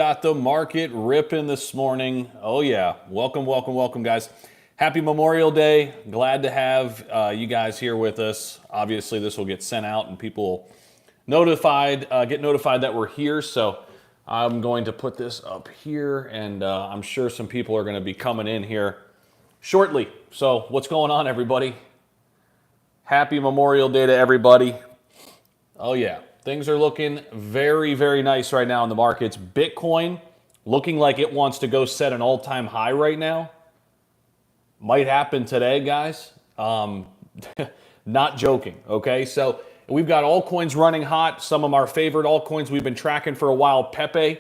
Got the market ripping this morning. Oh yeah, welcome, welcome, welcome guys. Happy Memorial Day. Glad to have you guys here with us. Obviously this will get sent out and people get notified that we're here. So I'm going to put this up here and I'm sure some people are going to be coming in here shortly. So what's going on, everybody? Happy Memorial Day to everybody. Oh yeah. Things are looking very, very nice right now in the markets. Bitcoin looking like it wants to go set an all-time high right now. Might happen today, guys. Not joking, okay? So we've got altcoins running hot. Some of our favorite altcoins we've been tracking for a while. Pepe,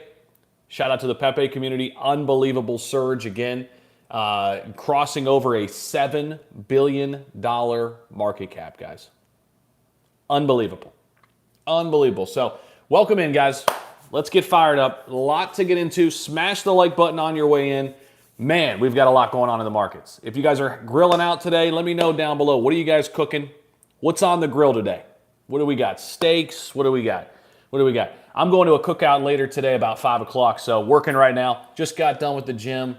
shout out to the Pepe community. Unbelievable surge again. Crossing over a $7 billion market cap, guys. Unbelievable. Unbelievable. So welcome in, guys. Let's get fired up. A lot to get into. Smash the like button on your way in. Man, we've got a lot going on in the markets. If you guys are grilling out today, let me know down below. What are you guys cooking? What's on the grill today? What do we got? Steaks? What do we got? What do we got? I'm going to a cookout later today about 5 o'clock, so working right now. Just got done with the gym.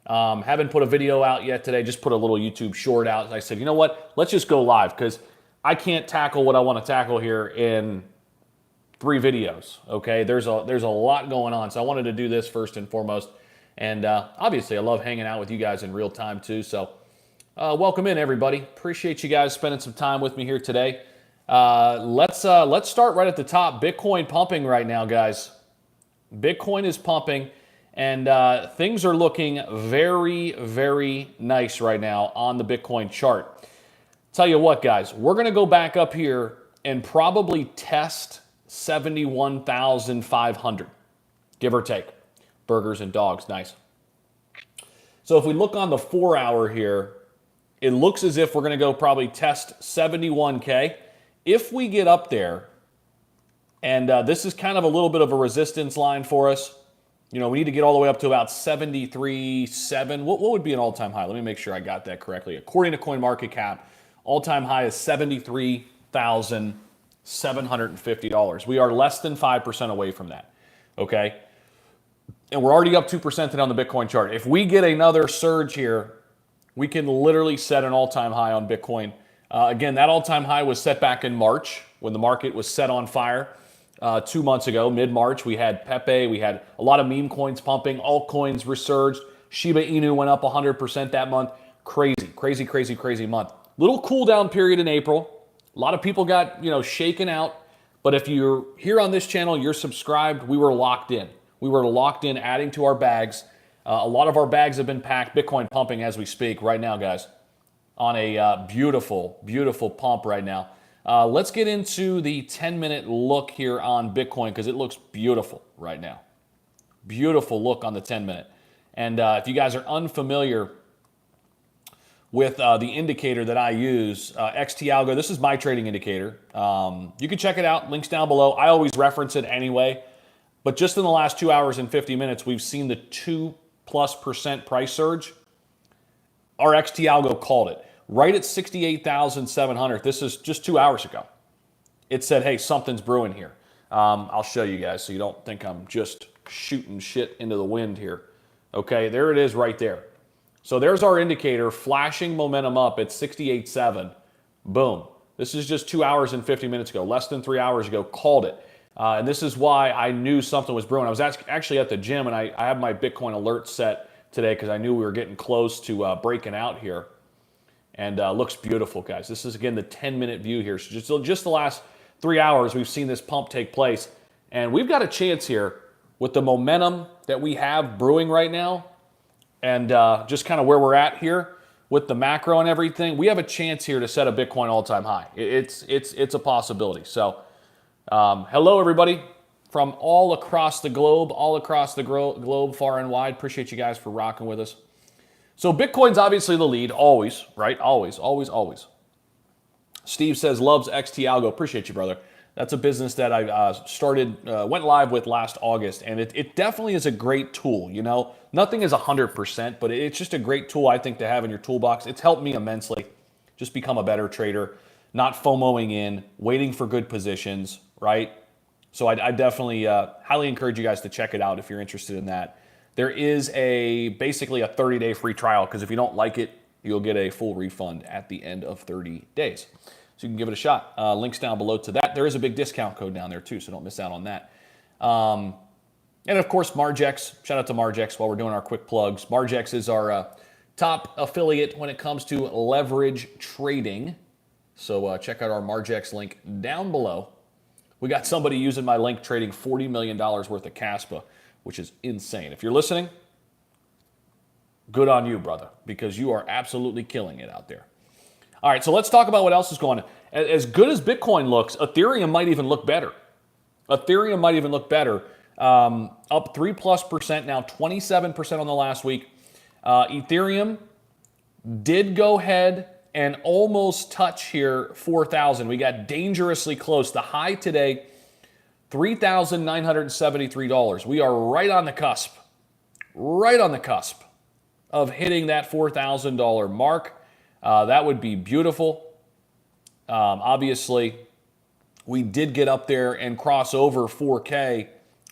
Haven't put a video out yet today. Just put a little YouTube short out. I said, you know what? Let's just go live because I can't tackle what I want to tackle here in 3 videos, okay? There's a lot going on, so I wanted to do this first and foremost. And obviously, I love hanging out with you guys in real time too, so welcome in, everybody. Appreciate you guys spending some time with me here today. Let's start right at the top. Bitcoin pumping right now, guys. Bitcoin is pumping, and things are looking very, very nice right now on the Bitcoin chart. Tell you what, guys, we're going to go back up here and probably test 71,500, give or take. Burgers and dogs, nice. So if we look on the 4-hour here, it looks as if we're going to go probably test 71K. If we get up there, and this is kind of a little bit of a resistance line for us. You know, we need to get all the way up to about 73.7. What would be an all-time high? Let me make sure I got that correctly. According to CoinMarketCap, all-time high is $73,750. We are less than 5% away from that, okay? And we're already up 2% today on the Bitcoin chart. If we get another surge here, we can literally set an all-time high on Bitcoin. Again, that all-time high was set back in March when the market was set on fire 2 months ago, mid-March. We had Pepe. We had a lot of meme coins pumping. Altcoins resurged. Shiba Inu went up 100% that month. Crazy, crazy, crazy, crazy month. Little cool down period in April. A lot of people got, shaken out. But if you're here on this channel, you're subscribed, we were locked in. We were locked in, adding to our bags. A lot of our bags have been packed. Bitcoin pumping as we speak right now, guys. On a beautiful, beautiful pump right now. Let's get into the 10-minute look here on Bitcoin because it looks beautiful right now. Beautiful look on the 10-minute. And if you guys are unfamiliar with the indicator that I use, XT Algo. This is my trading indicator. You can check it out. Links down below. I always reference it anyway. But just in the last 2 hours and 50 minutes, we've seen the 2+% price surge. Our XT Algo called it. Right at 68,700. This is just 2 hours ago. It said, hey, something's brewing here. I'll show you guys so you don't think I'm just shooting shit into the wind here. Okay, there it is right there. So there's our indicator flashing momentum up at 68.7. Boom. This is just 2 hours and 50 minutes ago, less than 3 hours ago, called it. And this is why I knew something was brewing. I was actually at the gym and I have my Bitcoin alert set today because I knew we were getting close to breaking out here. And looks beautiful, guys. This is, again, the 10-minute view here. So just the last 3 hours, we've seen this pump take place. And we've got a chance here with the momentum that we have brewing right now and just kind of where we're at here with the macro and everything. We have a chance here to set a Bitcoin all-time high. It's a possibility. So hello, everybody from all across the globe, far and wide. Appreciate you guys for rocking with us. So Bitcoin's obviously the lead, always, right? Always, always, always. Steve says, loves XT Algo. Appreciate you, brother. That's a business that I went live with last August, and it definitely is a great tool, Nothing is 100%, but it's just a great tool, I think, to have in your toolbox. It's helped me immensely just become a better trader, not FOMOing in, waiting for good positions, right? So I definitely highly encourage you guys to check it out if you're interested in that. There is basically a 30-day free trial, because if you don't like it, you'll get a full refund at the end of 30 days. So you can give it a shot. Links down below to that. There is a big discount code down there too, so don't miss out on that. And of course, Margex. Shout out to Margex while we're doing our quick plugs. Margex is our top affiliate when it comes to leverage trading. So check out our Margex link down below. We got somebody using my link trading $40 million worth of CASPA, which is insane. If you're listening, good on you, brother, because you are absolutely killing it out there. All right, so let's talk about what else is going on. As good as Bitcoin looks, Ethereum might even look better. Ethereum might even look better. Up 3+%, now 27% on the last week. Ethereum did go ahead and almost touch here 4,000. We got dangerously close. The high today, $3,973. We are right on the cusp of hitting that $4,000 mark. That would be beautiful. Obviously, we did get up there and cross over 4K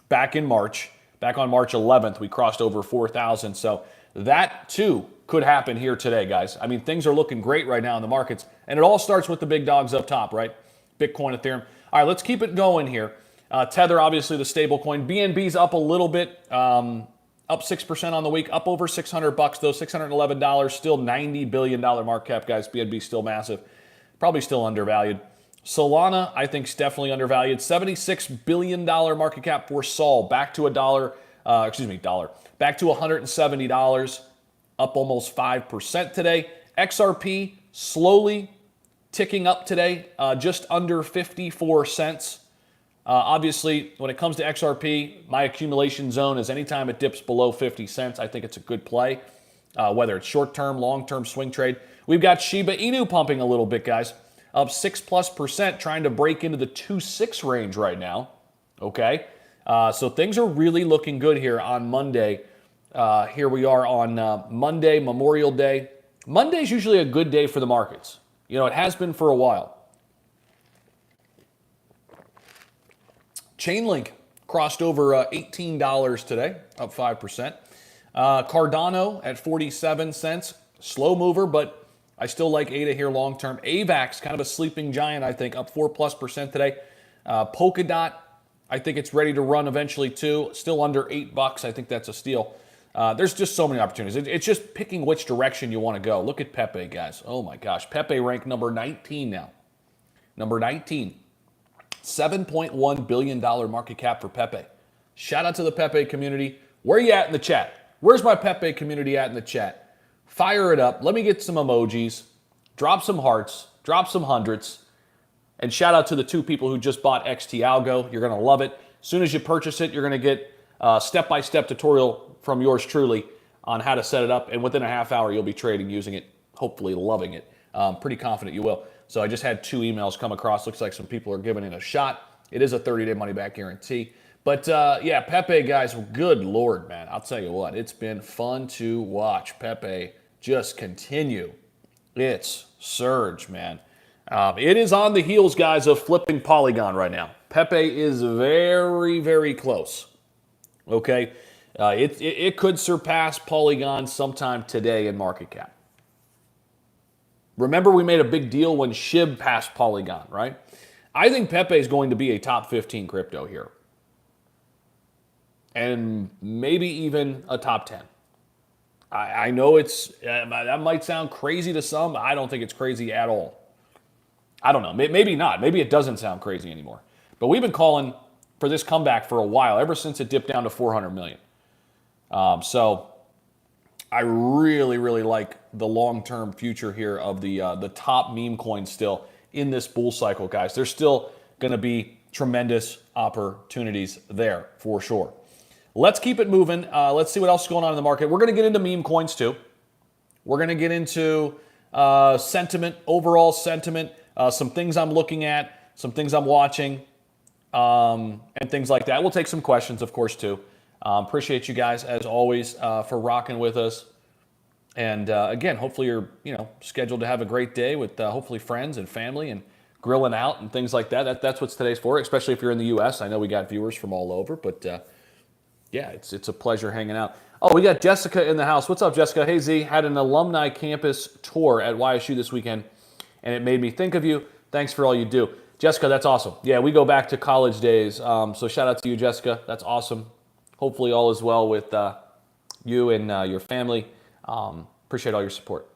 back in March. Back on March 11th, we crossed over 4,000. So that too could happen here today, guys. I mean, things are looking great right now in the markets. And it all starts with the big dogs up top, right? Bitcoin, Ethereum. All right, let's keep it going here. Tether, obviously the stable coin. BNB's up a little bit. Up 6% on the week, up over $600 though, $611, still $90 billion market cap, guys. BNB still massive, probably still undervalued. Solana, I think, is definitely undervalued. $76 billion market cap for Sol, back to back to $170, up almost 5% today. XRP slowly ticking up today, just under 54 cents. Obviously, when it comes to XRP, my accumulation zone is anytime it dips below 50 cents, I think it's a good play, whether it's short-term, long-term swing trade. We've got Shiba Inu pumping a little bit, guys, up 6+%, trying to break into the 2.6 range right now, okay? So things are really looking good here on Monday. Here we are on Monday, Memorial Day. Monday's usually a good day for the markets. You know, it has been for a while. Chainlink crossed over $18 today, up 5%. Cardano at 47 cents, slow mover, but I still like ADA here long term. AVAX, kind of a sleeping giant, I think, up 4+% today. Polkadot, I think it's ready to run eventually too, still under $8. I think that's a steal. There's just so many opportunities. It's just picking which direction you want to go. Look at Pepe, guys. Oh my gosh, Pepe ranked number 19 now. Number 19. $7.1 billion market cap for Pepe. Shout out to the Pepe community. Where are you at in the chat? Where's my Pepe community at in the chat? Fire it up. Let me get some emojis. Drop some hearts. Drop some hundreds. And shout out to the 2 people who just bought XT Algo. You're going to love it. As soon as you purchase it, you're going to get a step-by-step tutorial from yours truly on how to set it up. And within a half hour, you'll be trading using it, hopefully loving it. Pretty confident you will. So I just had 2 emails come across. Looks like some people are giving it a shot. It is a 30-day money-back guarantee. But yeah, Pepe, guys, good Lord, man. I'll tell you what, it's been fun to watch Pepe just continue its surge, man. It is on the heels, guys, of flipping Polygon right now. Pepe is very, very close. Okay? It could surpass Polygon sometime today in market cap. Remember, we made a big deal when SHIB passed Polygon, right? I think Pepe is going to be a top 15 crypto here. And maybe even a top 10. I know that might sound crazy to some. I don't think it's crazy at all. I don't know. Maybe not. Maybe it doesn't sound crazy anymore. But we've been calling for this comeback for a while, ever since it dipped down to 400 million. So I really, really like the long-term future here of the top meme coins still in this bull cycle, guys. There's still going to be tremendous opportunities there for sure. Let's keep it moving. Let's see what else is going on in the market. We're going to get into meme coins too. We're going to get into sentiment, overall sentiment, some things I'm looking at, some things I'm watching, and things like that. We'll take some questions, of course, too. Appreciate you guys, as always, for rocking with us. And again, hopefully you're scheduled to have a great day with hopefully friends and family and grilling out and things like that. That's what today's for, especially if you're in the U.S. I know we got viewers from all over, but yeah, it's a pleasure hanging out. Oh, we got Jessica in the house. What's up, Jessica? Hey, Z, had an alumni campus tour at YSU this weekend, and it made me think of you. Thanks for all you do. Jessica, that's awesome. Yeah, we go back to college days, so shout out to you, Jessica. That's awesome. Hopefully all is well with you and your family. Appreciate all your support.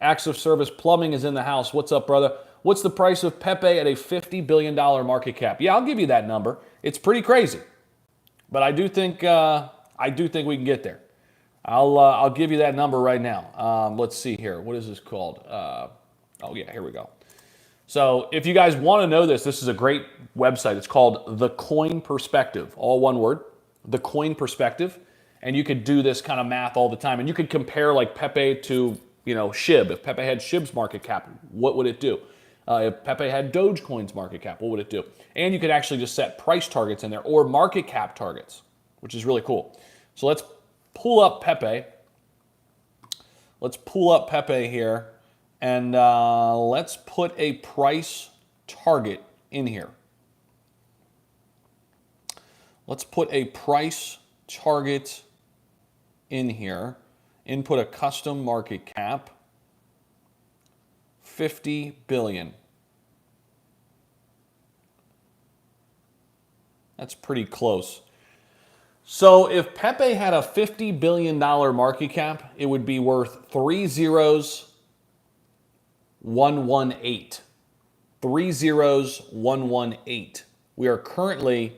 Acts of Service Plumbing is in the house. What's up, brother? What's the price of Pepe at a $50 billion market cap? Yeah, I'll give you that number. It's pretty crazy, but I do think we can get there. I'll give you that number right now. Let's see here. What is this called? Oh yeah, here we go. So if you guys want to know this is a great website. It's called The Coin Perspective, all one word, The Coin Perspective. And you could do this kind of math all the time. And you could compare like Pepe to, SHIB. If Pepe had SHIB's market cap, what would it do? If Pepe had Dogecoin's market cap, what would it do? And you could actually just set price targets in there or market cap targets, which is really cool. So let's pull up Pepe. Let's pull up Pepe here. And let's put a price target in here. Let's put a price target in here. Input a custom market cap. 50 billion. That's pretty close. So if Pepe had a $50 billion market cap, it would be worth 30118. 30118. We are currently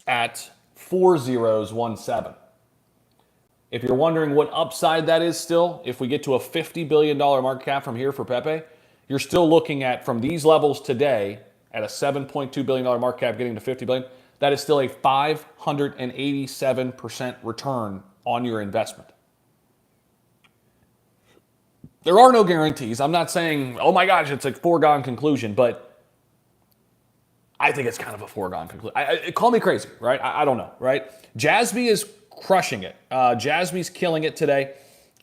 at 4017. If you're wondering what upside that is still, if we get to a $50 billion market cap from here for Pepe, you're still looking at, from these levels today, at a $7.2 billion market cap getting to $50 billion, that is still a 587% return on your investment. There are no guarantees. I'm not saying, oh my gosh, it's a foregone conclusion, but I think it's kind of a foregone conclusion. Call me crazy, right? I don't know, right? JASMY is crushing it. JASMY's killing it today.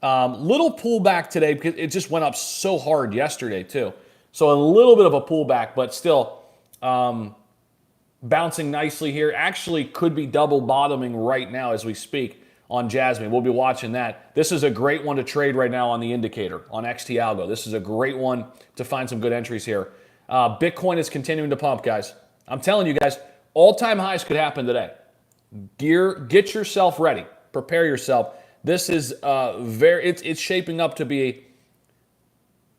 Little pullback today because it just went up so hard yesterday too. So a little bit of a pullback, but still bouncing nicely here. Actually could be double bottoming right now as we speak on JASMY. We'll be watching that. This is a great one to trade right now on the indicator, on XT Algo. This is a great one to find some good entries here. Bitcoin is continuing to pump, guys. I'm telling you guys, all-time highs could happen today. Get yourself ready. Prepare yourself. This is it's shaping up to be.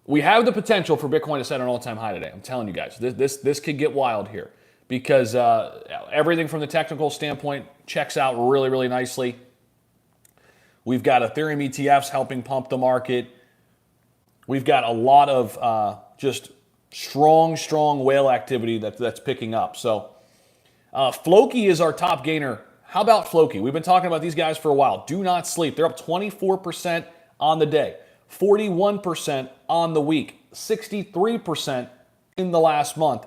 We have the potential for Bitcoin to set an all-time high today. I'm telling you guys, this could get wild here because everything from the technical standpoint checks out really, really nicely. We've got Ethereum ETFs helping pump the market. We've got a lot of just strong whale activity that's picking up. So Floki is our top gainer. How about Floki? We've been talking about these guys for a while. Do not sleep. They're up 24% on the day, 41% on the week, 63% in the last month.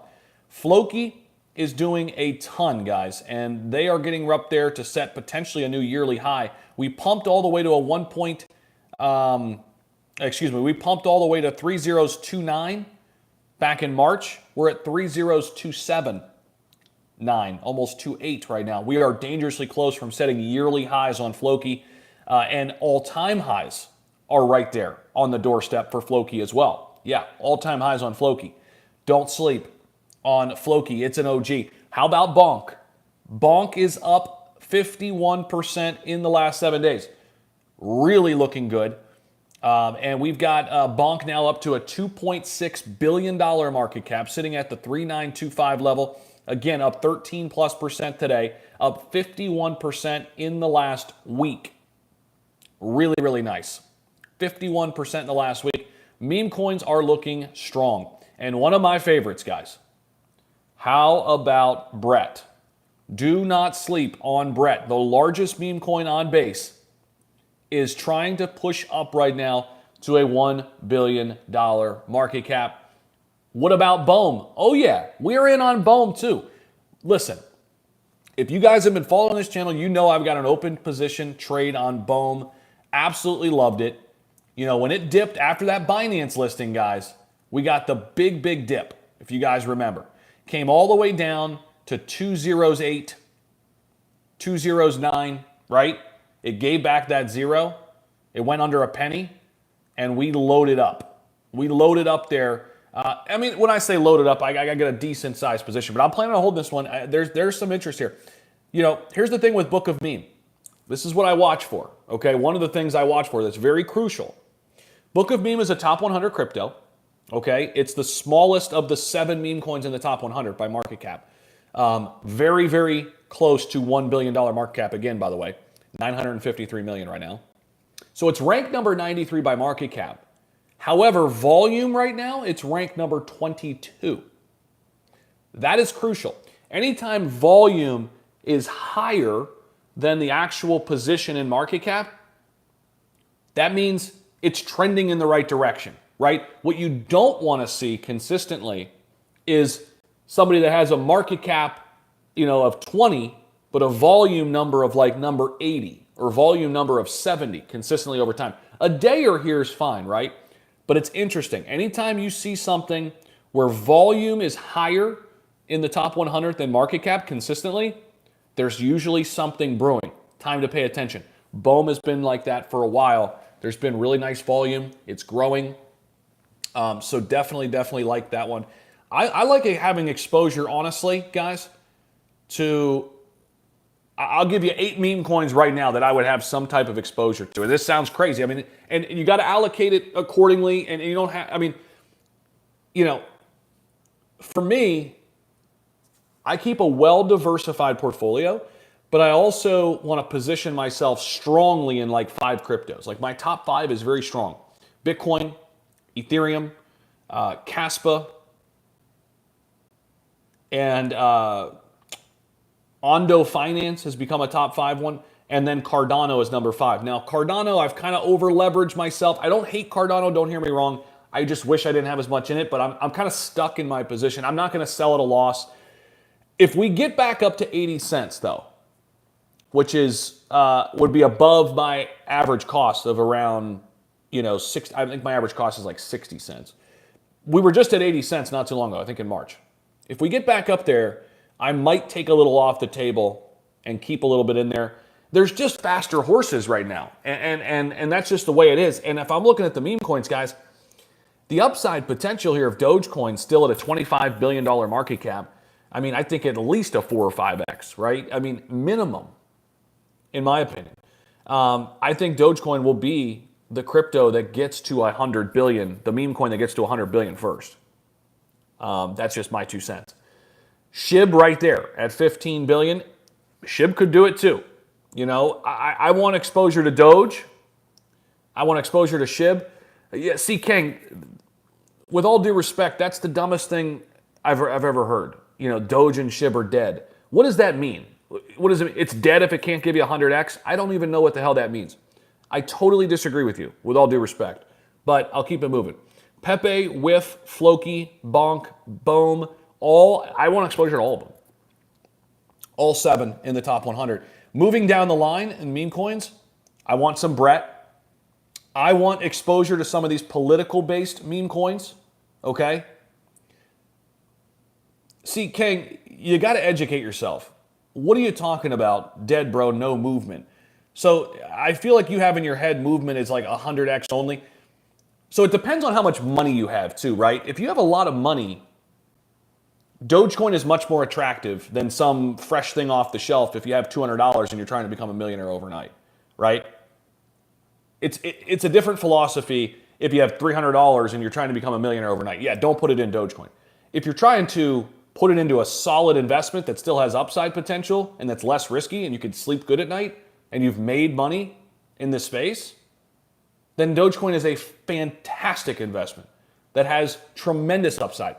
Floki is doing a ton, guys, and they are getting up there to set potentially a new yearly high. We pumped all the way to we pumped all the way to 3029 back in March. We're at 3027.9, almost 28 right now. We are dangerously close from setting yearly highs on Floki, and all-time highs are right there on the doorstep for Floki as well. Yeah, all-time highs on Floki. Don't sleep on Floki. It's an OG. How about Bonk? Bonk is up 51% in the last 7 days. Really looking good. And we've got Bonk now up to a $2.6 billion market cap, sitting at the 3925 level. Again, up 13+% today, up 51% in the last week. Really, really nice. 51% in the last week. Meme coins are looking strong. And one of my favorites, guys. How about Brett? Do not sleep on Brett. The largest meme coin on base is trying to push up right now to a $1 billion market cap. What about Bohm? Oh yeah, we're in on Bohm too. Listen, if you guys have been following this channel, you know I've got an open position trade on Bohm. Absolutely loved it. You know, when it dipped after that Binance listing, guys, we got the big, big dip, if you guys remember. Came all the way down to 208, 209, right? It gave back that zero. It went under a penny, and we loaded up. We loaded up there. I mean, when I say loaded up, I got a decent sized position, but I'm planning on holding this one. There's some interest here. You know, here's the thing with Book of Meme. This is what I watch for, okay? One of the things I watch for that's very crucial. Book of Meme is a top 100 crypto, okay? It's the smallest of the 7 meme coins in the top 100 by market cap. Very, very close to $1 billion market cap again, by the way. 953 million right now. So it's ranked number 93 by market cap. However, volume right now, it's ranked number 22. That is crucial. Anytime volume is higher than the actual position in market cap, that means it's trending in the right direction, right? What you don't want to see consistently is somebody that has a market cap, you know, of 20, but a volume number of like number 80 or volume number of 70 consistently over time. A day or here is fine, right? But it's interesting. Anytime you see something where volume is higher in the top 100 than market cap consistently, there's usually something brewing. Time to pay attention. BOEM has been like that for a while. There's been really nice volume. It's growing. So definitely like that one. I like having exposure, honestly, guys, to... I'll give you 8 meme coins right now that I would have some type of exposure to. And this sounds crazy. I mean, and you got to allocate it accordingly. And you don't have, I mean, you know, for me, I keep a well-diversified portfolio, but I also want to position myself strongly in like 5 cryptos. Like my top 5 is very strong. Bitcoin, Ethereum, Caspa, and ONDO Finance has become a top 5 one, and then Cardano is number 5. Now, Cardano, I've kind of over-leveraged myself. I don't hate Cardano, don't hear me wrong. I just wish I didn't have as much in it, but I'm kind of stuck in my position. I'm not going to sell at a loss. If we get back up to 80 cents, though, which is would be above my average cost of around, you know, I think my average cost is like 60 cents. We were just at 80 cents not too long ago, I think in March. If we get back up there, I might take a little off the table and keep a little bit in there. There's just faster horses right now, and that's just the way it is. And if I'm looking at the meme coins, guys, the upside potential here of Dogecoin still at a $25 billion market cap, I mean, I think at least a 4 or 5x, right? I mean, minimum, in my opinion. I think Dogecoin will be the crypto that gets to 100 billion, the meme coin that gets to 100 billion first. That's just my 2 cents. SHIB right there at 15 billion. SHIB could do it too. You know, I want exposure to Doge. I want exposure to SHIB. Yeah, see, King, with all due respect, that's the dumbest thing I've ever heard. You know, Doge and SHIB are dead. What does that mean? What does it mean? It's dead if it can't give you 100x? I don't even know what the hell that means. I totally disagree with you, with all due respect. But I'll keep it moving. Pepe, Whiff, Floki, Bonk, BOEM, I want exposure to all of them. All 7 in the top 100. Moving down the line in meme coins, I want some Brett. I want exposure to some of these political-based meme coins, okay? See, King, you got to educate yourself. What are you talking about? Dead, bro, no movement. So I feel like you have in your head movement is like 100x only. So it depends on how much money you have too, right? If you have a lot of money, Dogecoin is much more attractive than some fresh thing off the shelf if you have $200 and you're trying to become a millionaire overnight, right? It's a different philosophy if you have $300 and you're trying to become a millionaire overnight. Yeah, don't put it in Dogecoin. If you're trying to put it into a solid investment that still has upside potential and that's less risky and you can sleep good at night and you've made money in this space, then Dogecoin is a fantastic investment that has tremendous upside.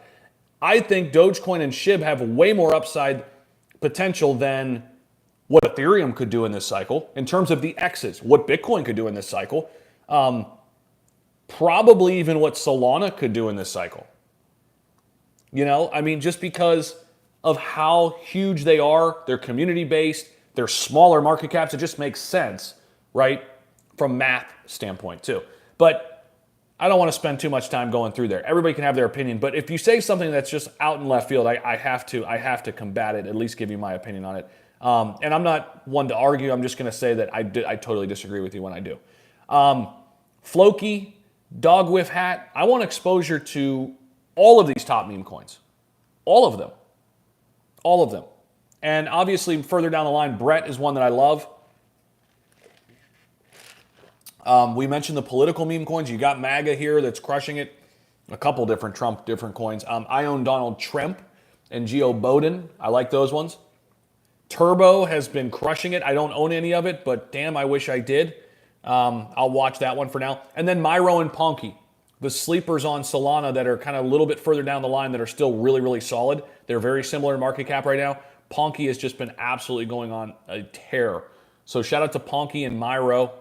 I think Dogecoin and SHIB have way more upside potential than what Ethereum could do in this cycle in terms of the X's, what Bitcoin could do in this cycle, probably even what Solana could do in this cycle. You know, I mean, just because of how huge they are, they're community-based, they're smaller market caps, it just makes sense, right, from math standpoint too. But I don't want to spend too much time going through there. Everybody can have their opinion, but if you say something that's just out in left field, I have to combat it, at least give you my opinion on it. And I'm not one to argue. I'm just going to say that I totally disagree with you when I do. Floki, Dog Whiff Hat, I want exposure to all of these top meme coins. All of them. All of them. And obviously, further down the line, Brett is one that I love. We mentioned the political meme coins. You got MAGA here that's crushing it. A couple different Trump, different coins. I own Donald Trump and Geo Bowden. I like those ones. Turbo has been crushing it. I don't own any of it, but damn, I wish I did. I'll watch that one for now. And then Myro and Ponky, the sleepers on Solana that are kind of a little bit further down the line that are still really, really solid. They're very similar in market cap right now. Ponky has just been absolutely going on a tear. So shout out to Ponky and Myro.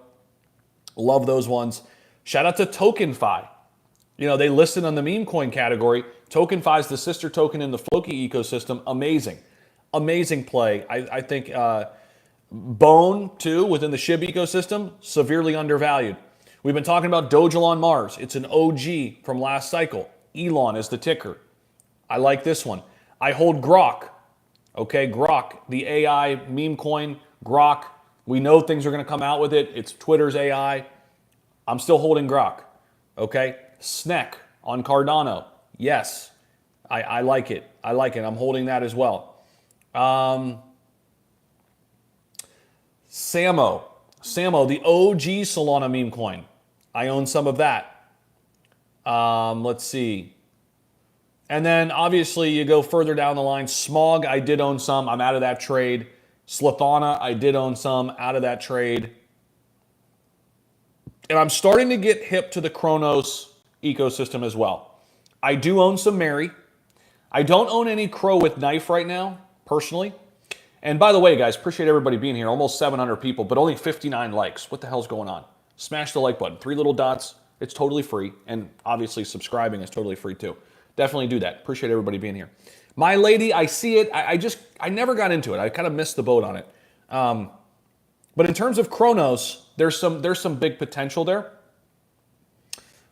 Love those ones. Shout out to TokenFi. You know, they listed on the meme coin category. TokenFi is the sister token in the Floki ecosystem. Amazing. Amazing play. I think Bone, too, within the SHIB ecosystem, severely undervalued. We've been talking about Dojel on Mars. It's an OG from last cycle. Elon is the ticker. I like this one. I hold Grok. Okay, Grok, the AI meme coin, Grok. We know things are going to come out with it. It's Twitter's AI. I'm still holding Grok. Okay, Snek on Cardano. Yes, I like it. I like it. I'm holding that as well. Samo, the OG Solana meme coin. I own some of that. Let's see. And then obviously you go further down the line. Smog, I did own some. I'm out of that trade. Slathana, I did own some. Out of that trade. And I'm starting to get hip to the Kronos ecosystem as well. I do own some Mary. I don't own any Crow with Knife right now, personally. And by the way, guys, appreciate everybody being here. Almost 700 people, but only 59 likes. What the hell's going on? Smash the like button. 3 little dots. It's totally free. And obviously subscribing is totally free too. Definitely do that. Appreciate everybody being here. My Lady, I see it. I never got into it. I kind of missed the boat on it. But in terms of Kronos, there's some big potential there.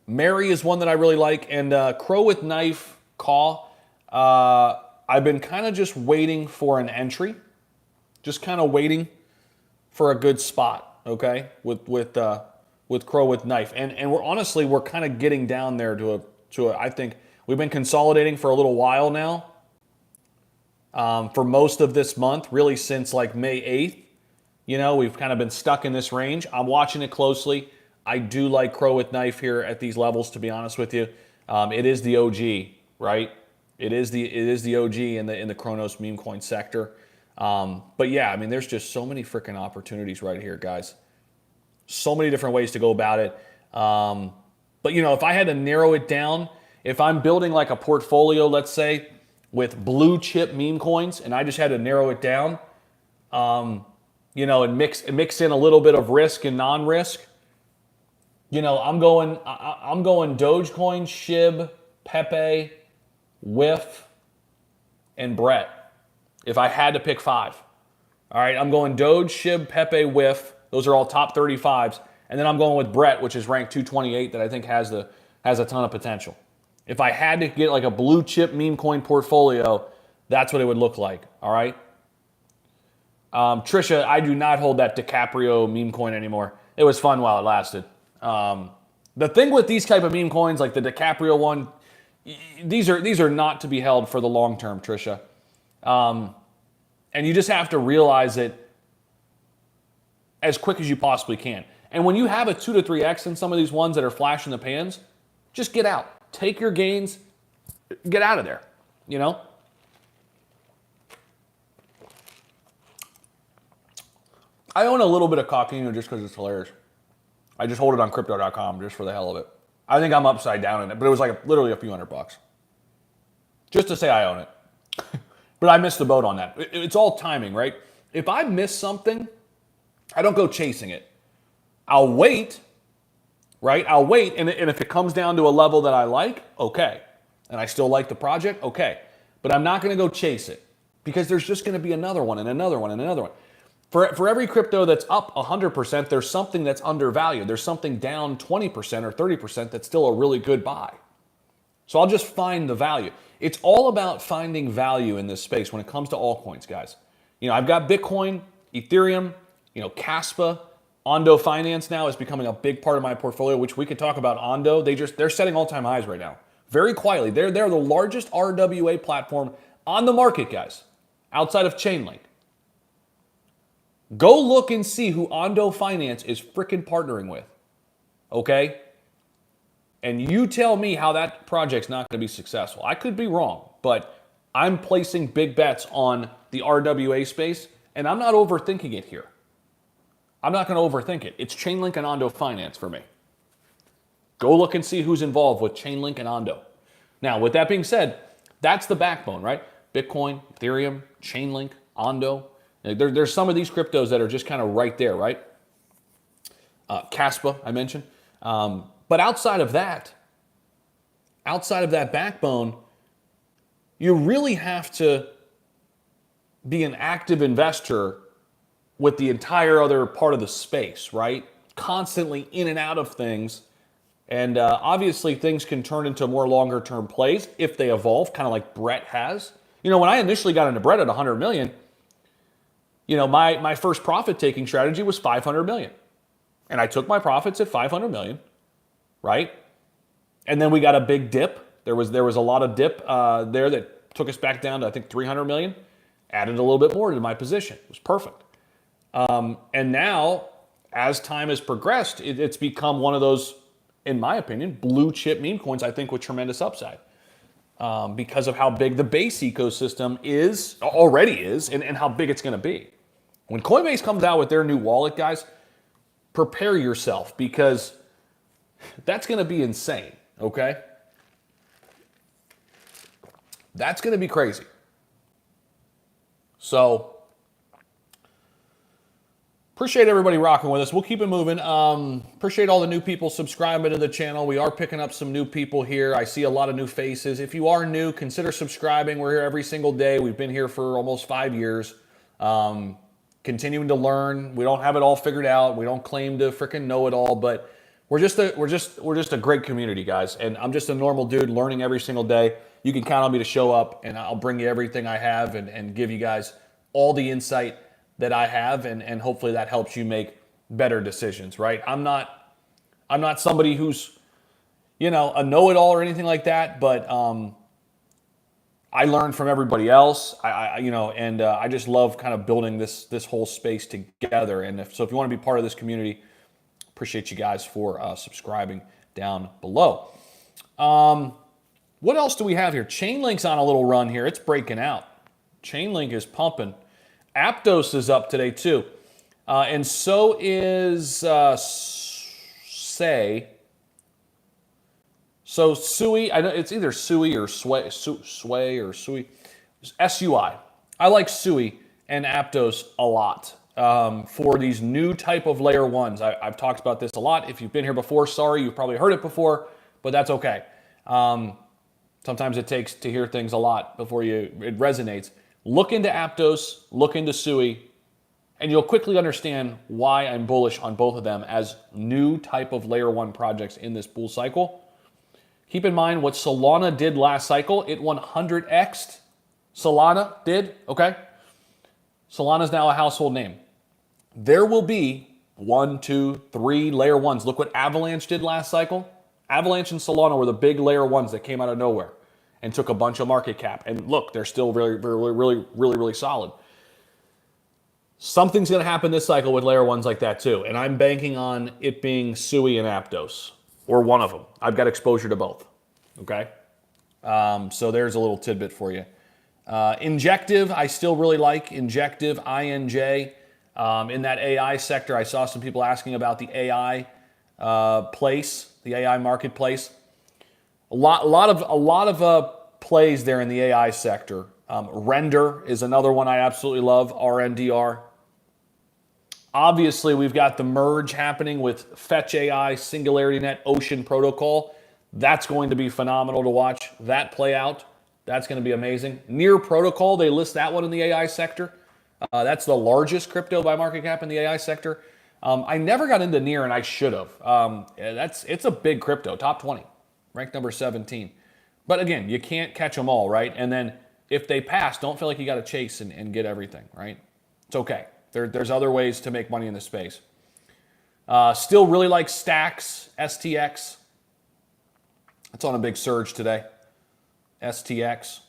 Mary is one that I really like. And Crow with Knife, Caw. I've been kind of just waiting for an entry. Just kind of waiting for a good spot, okay, with Crow with Knife. And we're kind of getting down there to a I think we've been consolidating for a little while now. For most of this month, really since like May 8th. You know, we've kind of been stuck in this range. I'm watching it closely. I do like Crow with Knife here at these levels, to be honest with you. It is the OG, right? It is the OG in the Kronos meme coin sector. But yeah, I mean, there's just so many freaking opportunities right here, guys. So many different ways to go about it. But you know, if I had to narrow it down, if I'm building like a portfolio, let's say, with blue chip meme coins, and I just had to narrow it down, you know, and mix in a little bit of risk and non-risk. You know, I'm going Dogecoin, SHIB, Pepe, Whiff, and Brett. If I had to pick 5. All right, I'm going Doge, SHIB, Pepe, Whiff. Those are all top 35s. And then I'm going with Brett, which is ranked 228, that I think has a ton of potential. If I had to get like a blue chip meme coin portfolio, that's what it would look like. All right. Trisha, I do not hold that DiCaprio meme coin anymore. It was fun while it lasted. The thing with these type of meme coins, like the DiCaprio one, these are not to be held for the long term, Trisha. And you just have to realize it as quick as you possibly can. And when you have a 2 to 3x in some of these ones that are flash in the pans, just get out. Take your gains, get out of there, you know? I own a little bit of Coquino just because it's hilarious. I just hold it on crypto.com just for the hell of it. I think I'm upside down in it, but it was like literally a few $100. Just to say I own it. But I missed the boat on that. It's all timing, right? If I miss something, I don't go chasing it. I'll wait, right? I'll wait, and if it comes down to a level that I like, okay. And I still like the project, okay. But I'm not going to go chase it because there's just going to be another one and another one and another one. For every crypto that's up 100%, there's something that's undervalued. There's something down 20% or 30% that's still a really good buy. So I'll just find the value. It's all about finding value in this space when it comes to altcoins, guys. I've got Bitcoin, Ethereum, Caspa, ONDO Finance now is becoming a big part of my portfolio, which we could talk about ONDO. They're setting all-time highs right now. Very quietly. They're the largest RWA platform on the market, guys, outside of Chainlink. Go look and see who ONDO Finance is freaking partnering with, okay? And you tell me how that project's not going to be successful. I could be wrong, but I'm placing big bets on the RWA space, and I'm not overthinking it here. I'm not going to overthink it. It's Chainlink and ONDO Finance for me. Go look and see who's involved with Chainlink and ONDO. Now, with that being said, that's the backbone, right? Bitcoin, Ethereum, Chainlink, ONDO. There's some of these cryptos that are just kind of right there, right? Caspa, I mentioned. But outside of that backbone, you really have to be an active investor with the entire other part of the space, right? Constantly in and out of things. And obviously things can turn into more longer term plays if they evolve, kind of like Brett has. When I initially got into Brett at 100 million, my first profit taking strategy was 500 million. And I took my profits at 500 million, right? And then we got a big dip. There was a lot of dip there that took us back down to, I think, 300 million. Added a little bit more to my position. It was perfect. And now, as time has progressed, it's become one of those, in my opinion, blue chip meme coins, I think, with tremendous upside. Because of how big the base ecosystem already is, and how big it's going to be. When Coinbase comes out with their new wallet, guys, prepare yourself, because that's going to be insane, okay? That's going to be crazy. So, appreciate everybody rocking with us. We'll keep it moving. Appreciate all the new people subscribing to the channel. We are picking up some new people here. I see a lot of new faces. If you are new, consider subscribing. We're here every single day. We've been here for almost 5 years. Continuing to learn. We don't have it all figured out. We don't claim to freaking know it all, but we're just a great community, guys. And I'm just a normal dude learning every single day. You can count on me to show up, and I'll bring you everything I have and give you guys all the insight that I have, and hopefully that helps you make better decisions, right? I'm not somebody who's, a know-it-all or anything like that, but I learn from everybody else. I just love kind of building this whole space together. And if you want to be part of this community, appreciate you guys for subscribing down below. What else do we have here? Chainlink's on a little run here. It's breaking out. Chainlink is pumping. Aptos is up today too. And so is Say. So Sui, I know it's either Sui or Sway or Sui. SUI. I like Sui and Aptos a lot for these new type of layer ones. I've talked about this a lot. If you've been here before, sorry, you've probably heard it before, but that's okay. Sometimes it takes to hear things a lot before it resonates. Look into Aptos, look into Sui, and you'll quickly understand why I'm bullish on both of them as new type of layer one projects in this bull cycle. Keep in mind what Solana did last cycle. It 100x'd. Solana did, okay? Solana's now a household name. There will be 1, 2, 3 layer ones. Look what Avalanche did last cycle. Avalanche and Solana were the big layer ones that came out of nowhere and took a bunch of market cap. And look, they're still really solid. Something's going to happen this cycle with layer ones like that too. And I'm banking on it being Sui and Aptos, or one of them. I've got exposure to both, okay? So there's a little tidbit for you. Injective, I still really like Injective, INJ. In that AI sector, I saw some people asking about the AI place, the AI marketplace. A lot of plays there in the AI sector. Render is another one I absolutely love, RNDR. Obviously, we've got the merge happening with Fetch AI, SingularityNet, Ocean Protocol. That's going to be phenomenal to watch that play out. That's going to be amazing. Near Protocol, they list that one in the AI sector. That's the largest crypto by market cap in the AI sector. I never got into Near, and I should have. It's a big crypto, top 20, ranked number 17. But again, you can't catch them all, right? And then if they pass, don't feel like you got to chase and get everything, right? It's okay. There's other ways to make money in this space. Still really like Stacks, STX. It's on a big surge today. STX.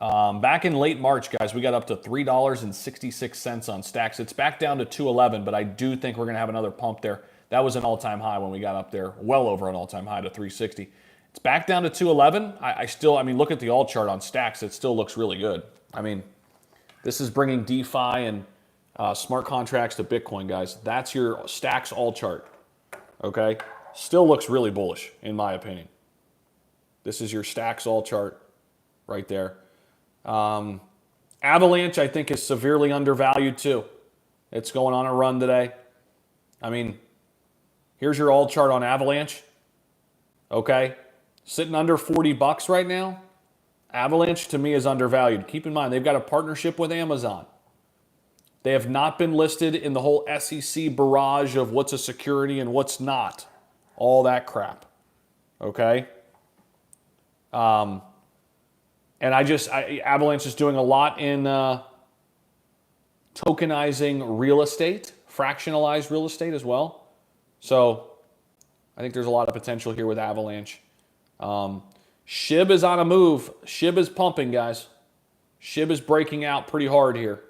Back in late March, guys, we got up to $3.66 on Stacks. It's back down to $2.11, but I do think we're going to have another pump there. That was an all-time high when we got up there, well over an all-time high to $3.60. It's back down to $2.11. I mean, look at the all chart on Stacks. It still looks really good. I mean, this is bringing DeFi and smart contracts to Bitcoin, guys. That's your Stacks all chart, okay? Still looks really bullish, in my opinion. This is your Stacks all chart right there. Avalanche, I think, is severely undervalued too. It's going on a run today. I mean, here's your all chart on Avalanche. Okay, sitting under 40 bucks right now. Avalanche to me is undervalued. Keep in mind, they've got a partnership with Amazon. They have not been listed in the whole SEC barrage of what's a security and what's not. All that crap. Okay. And Avalanche is doing a lot in tokenizing real estate, fractionalized real estate as well. So I think there's a lot of potential here with Avalanche. SHIB is on a move. SHIB is pumping, guys. SHIB is breaking out pretty hard here.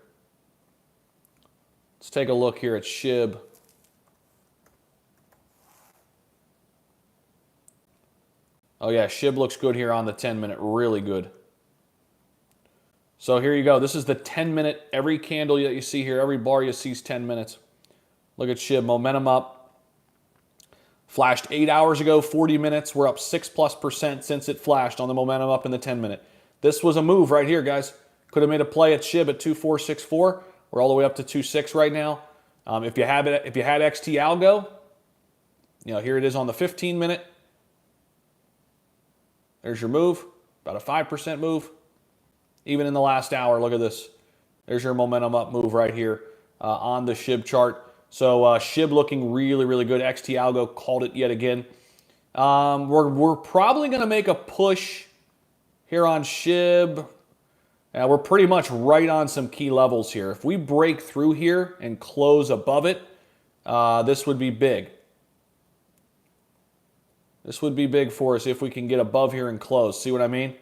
Let's take a look here at SHIB. Oh yeah, SHIB looks good here on the 10-minute, really good. So here you go. This is the 10-minute. Every candle that you see here, every bar you see is 10 minutes. Look at SHIB, momentum up. Flashed 8 hours ago, 40 minutes. We're up 6+% since it flashed on the momentum up in the 10-minute. This was a move right here, guys. Could have made a play at SHIB at 2464. We're all the way up to 26 right now. If you had XT Algo, you know, here it is on the 15-minute. There's your move, about a 5% move. Even in the last hour, look at this. There's your momentum up move right here on the SHIB chart. So SHIB looking really, really good. XT Algo called it yet again. We're probably going to make a push here on SHIB. We're pretty much right on some key levels here. If we break through here and close above it, this would be big. This would be big for us if we can get above here and close. See what I mean?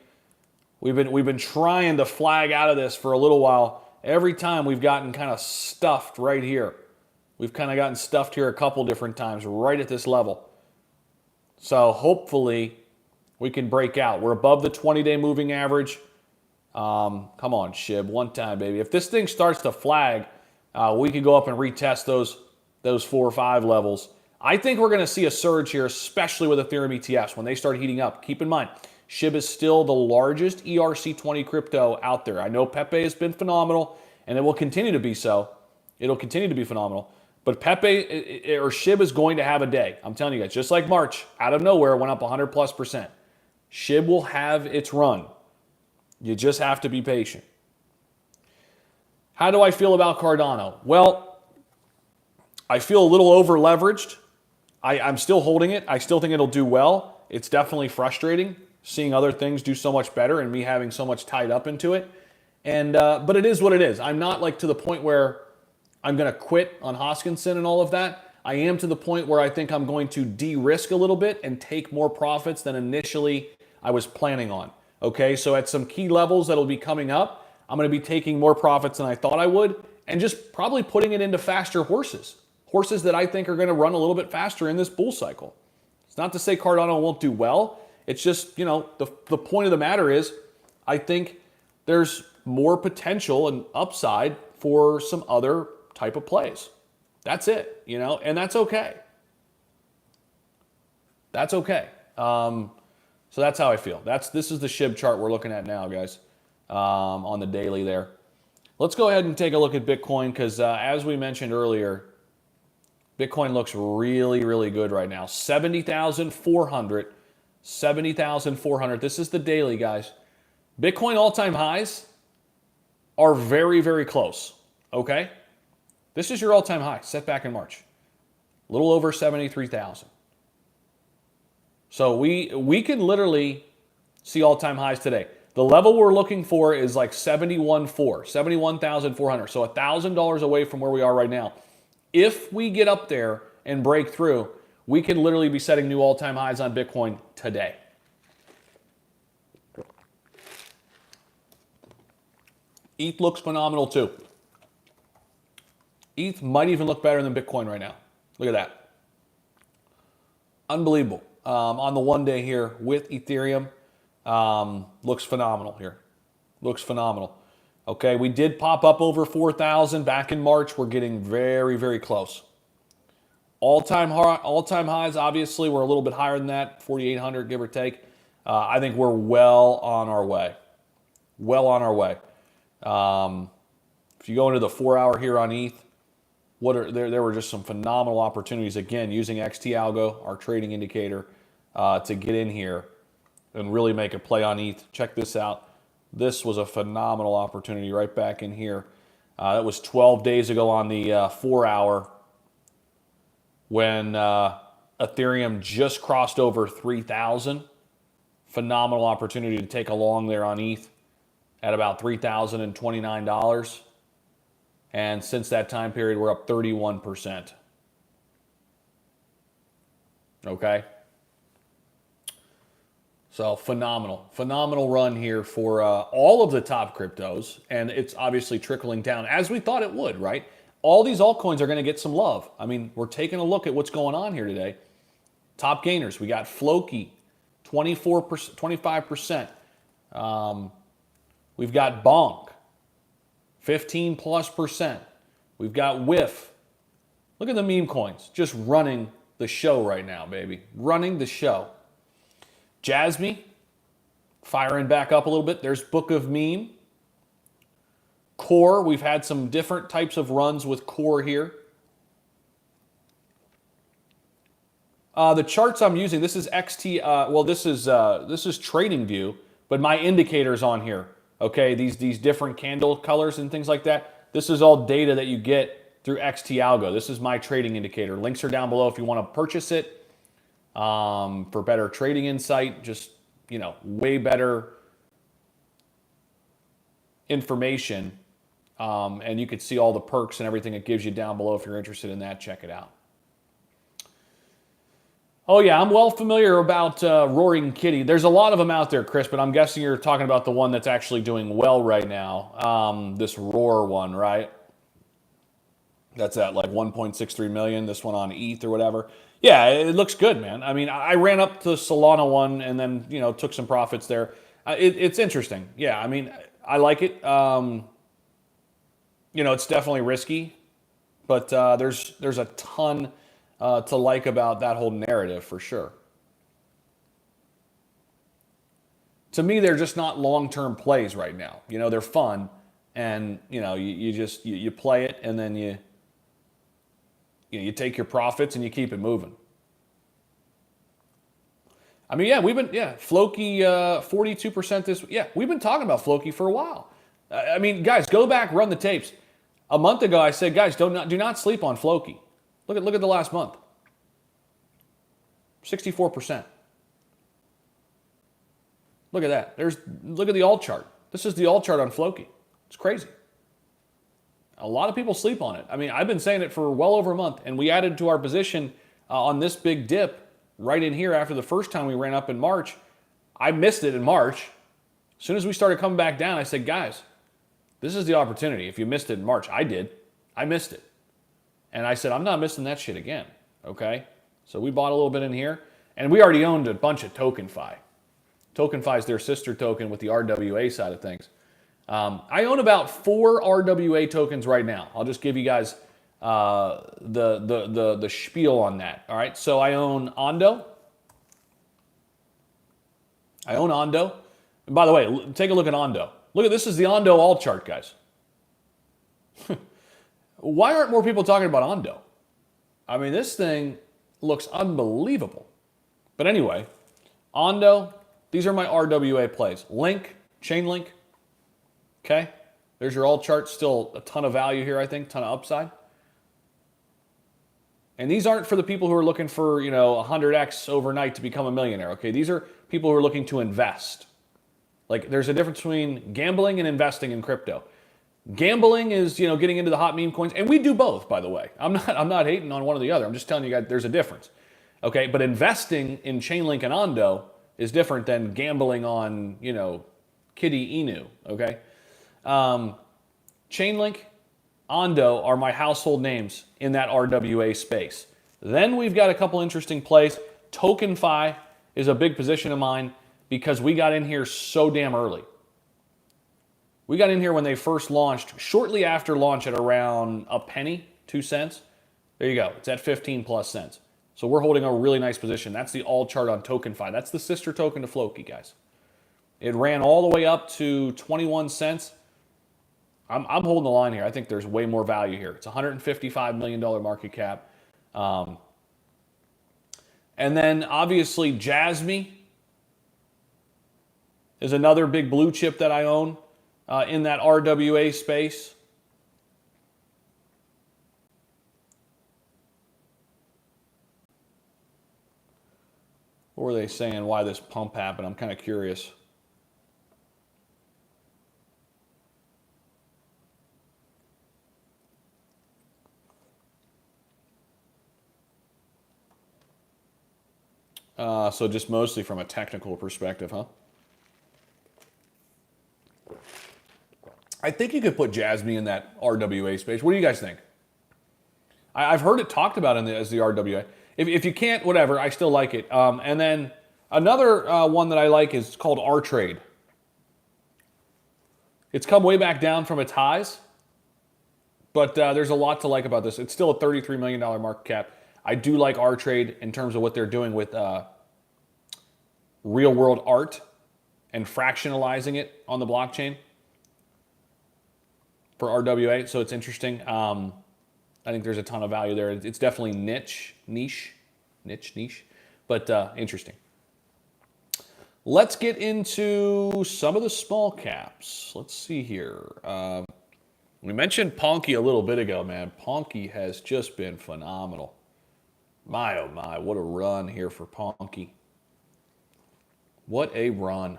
We've been trying to flag out of this for a little while. Every time we've gotten kind of stuffed right here. We've kind of gotten stuffed here a couple different times right at this level. So hopefully we can break out. We're above the 20-day moving average. Come on, SHIB, one time, baby. If this thing starts to flag, we could go up and retest those 4 or 5 levels. I think we're going to see a surge here, especially with Ethereum ETFs when they start heating up. Keep in mind, SHIB is still the largest ERC20 crypto out there. I know Pepe has been phenomenal, and it will continue to be so. It'll continue to be phenomenal. But Pepe or SHIB is going to have a day. I'm telling you guys, just like March, out of nowhere, went up 100+%. SHIB will have its run. You just have to be patient. How do I feel about Cardano? Well, I feel a little over-leveraged. I'm still holding it. I still think it'll do well. It's definitely frustrating seeing other things do so much better and me having so much tied up into it. And but it is what it is. I'm not like to the point where I'm going to quit on Hoskinson and all of that. I am to the point where I think I'm going to de-risk a little bit and take more profits than initially I was planning on. Okay, so at some key levels that'll be coming up, I'm going to be taking more profits than I thought I would and just probably putting it into faster horses. Horses that I think are going to run a little bit faster in this bull cycle. It's not to say Cardano won't do well. It's just, you know, the point of the matter is I think there's more potential and upside for some other type of plays. That's it, you know, and that's okay. That's okay. So that's how I feel. This is the SHIB chart we're looking at now, guys, on the daily there. Let's go ahead and take a look at Bitcoin because as we mentioned earlier, Bitcoin looks really, really good right now. 70,400. 70,400. This is the daily, guys. Bitcoin all-time highs are very, very close, okay? This is your all-time high set back in March. A little over 73,000. So we can literally see all-time highs today. The level we're looking for is like 71,400. So $1,000 away from where we are right now. If we get up there and break through, we can literally be setting new all-time highs on Bitcoin today. ETH looks phenomenal too. ETH might even look better than Bitcoin right now. Look at that. Unbelievable. On the 1 day here with Ethereum, looks phenomenal here. Looks phenomenal. Okay, we did pop up over 4,000 back in March. We're getting very, very close. All-time highs, obviously, we're a little bit higher than that, 4,800, give or take. I think we're well on our way. Well on our way. If you go into the 4 hour here on ETH, there were just some phenomenal opportunities, again, using XT Algo, our trading indicator, to get in here and really make a play on ETH. Check this out. This was a phenomenal opportunity right back in here. That was 12 days ago on the 4 hour when Ethereum just crossed over 3,000. Phenomenal opportunity to take a long there on ETH at about $3,029. And since that time period, we're up 31%. Okay? So phenomenal run here for all of the top cryptos. And it's obviously trickling down as we thought it would, right? All these altcoins are going to get some love. I mean, we're taking a look at what's going on here today. Top gainers, we got Floki, 24%, 25%. We've got Bonk, 15+%. We've got Whiff. Look at the meme coins, just running the show right now, baby. Running the show. JASMY, firing back up a little bit. There's Book of Meme. Core, we've had some different types of runs with Core here. The charts I'm using, this is XT, this is TradingView, but my indicators on here, okay? These different candle colors and things like that. This is all data that you get through XT Algo. This is my trading indicator. Links are down below if you want to purchase it. For better trading insight, just, way better information. And you could see all the perks and everything it gives you down below. If you're interested in that, check it out. Oh yeah, I'm well familiar about Roaring Kitty. There's a lot of them out there, Chris, but I'm guessing you're talking about the one that's actually doing well right now. This Roar one, right? That's at like 1.63 million, this one on ETH or whatever. Yeah, it looks good, man. I mean, I ran up to Solana one and then, took some profits there. It's interesting. Yeah, I mean, I like it. It's definitely risky, but there's a ton to like about that whole narrative for sure. To me, they're just not long-term plays right now. They're fun, and you play it, and then you take your profits and you keep it moving. I mean, yeah, Floki 42% this. Yeah, we've been talking about Floki for a while. I mean, guys, go back, run the tapes. A month ago, I said, guys, do not sleep on Floki. Look at the last month. 64%. Look at that. Look at the alt chart. This is the alt chart on Floki. It's crazy. A lot of people sleep on it. I mean, I've been saying it for well over a month, and we added to our position on this big dip right in here after the first time we ran up in March. I missed it in March. As soon as we started coming back down, I said, guys, this is the opportunity. If you missed it in March, I did. I missed it. And I said, I'm not missing that shit again, okay? So we bought a little bit in here, and we already owned a bunch of TokenFi. TokenFi is their sister token with the RWA side of things. I own about 4 RWA tokens right now. I'll just give you guys the spiel on that. All right, so I own ONDO. And by the way, take a look at ONDO. Look at this is the ONDO alt chart, guys. Why aren't more people talking about ONDO? I mean, this thing looks unbelievable. But anyway, ONDO, these are my RWA plays. Link, Chainlink, okay? There's your alt chart. Still a ton of value here, I think. Ton of upside. And these aren't for the people who are looking for, 100x overnight to become a millionaire, okay? These are people who are looking to invest. Like, there's a difference between gambling and investing in crypto. Gambling is, getting into the hot meme coins, and we do both, by the way. I'm not hating on one or the other. I'm just telling you guys there's a difference. Okay, but investing in Chainlink and Ondo is different than gambling on, Kitty Inu, okay? Chainlink, Ondo are my household names in that RWA space. Then we've got a couple interesting plays. TokenFi is a big position of mine because we got in here so damn early. We got in here when they first launched, shortly after launch at around a penny, 2 cents. There you go. It's at 15 plus cents. So we're holding a really nice position. That's the all chart on TokenFi. That's the sister token to Floki, guys. It ran all the way up to 21 cents. I'm holding the line here. I think there's way more value here. It's $155 million market cap. And then obviously JASMY is another big blue chip that I own in that RWA space. What were they saying why this pump happened? I'm kind of curious. So just mostly from a technical perspective, huh? I think you could put JASMY in that RWA space. What do you guys think? I've heard it talked about as the RWA. If you can't, whatever, I still like it. And then another one that I like is called R-Trade. It's come way back down from its highs, but there's a lot to like about this. It's still a $33 million market cap. I do like R-Trade in terms of what they're doing with real-world art and fractionalizing it on the blockchain for RWA, so it's interesting. I think there's a ton of value there. It's definitely niche, but interesting. Let's get into some of the small caps. Let's see here. We mentioned Ponky a little bit ago, man. Ponky has just been phenomenal. My, oh my, what a run here for Ponky. What a run.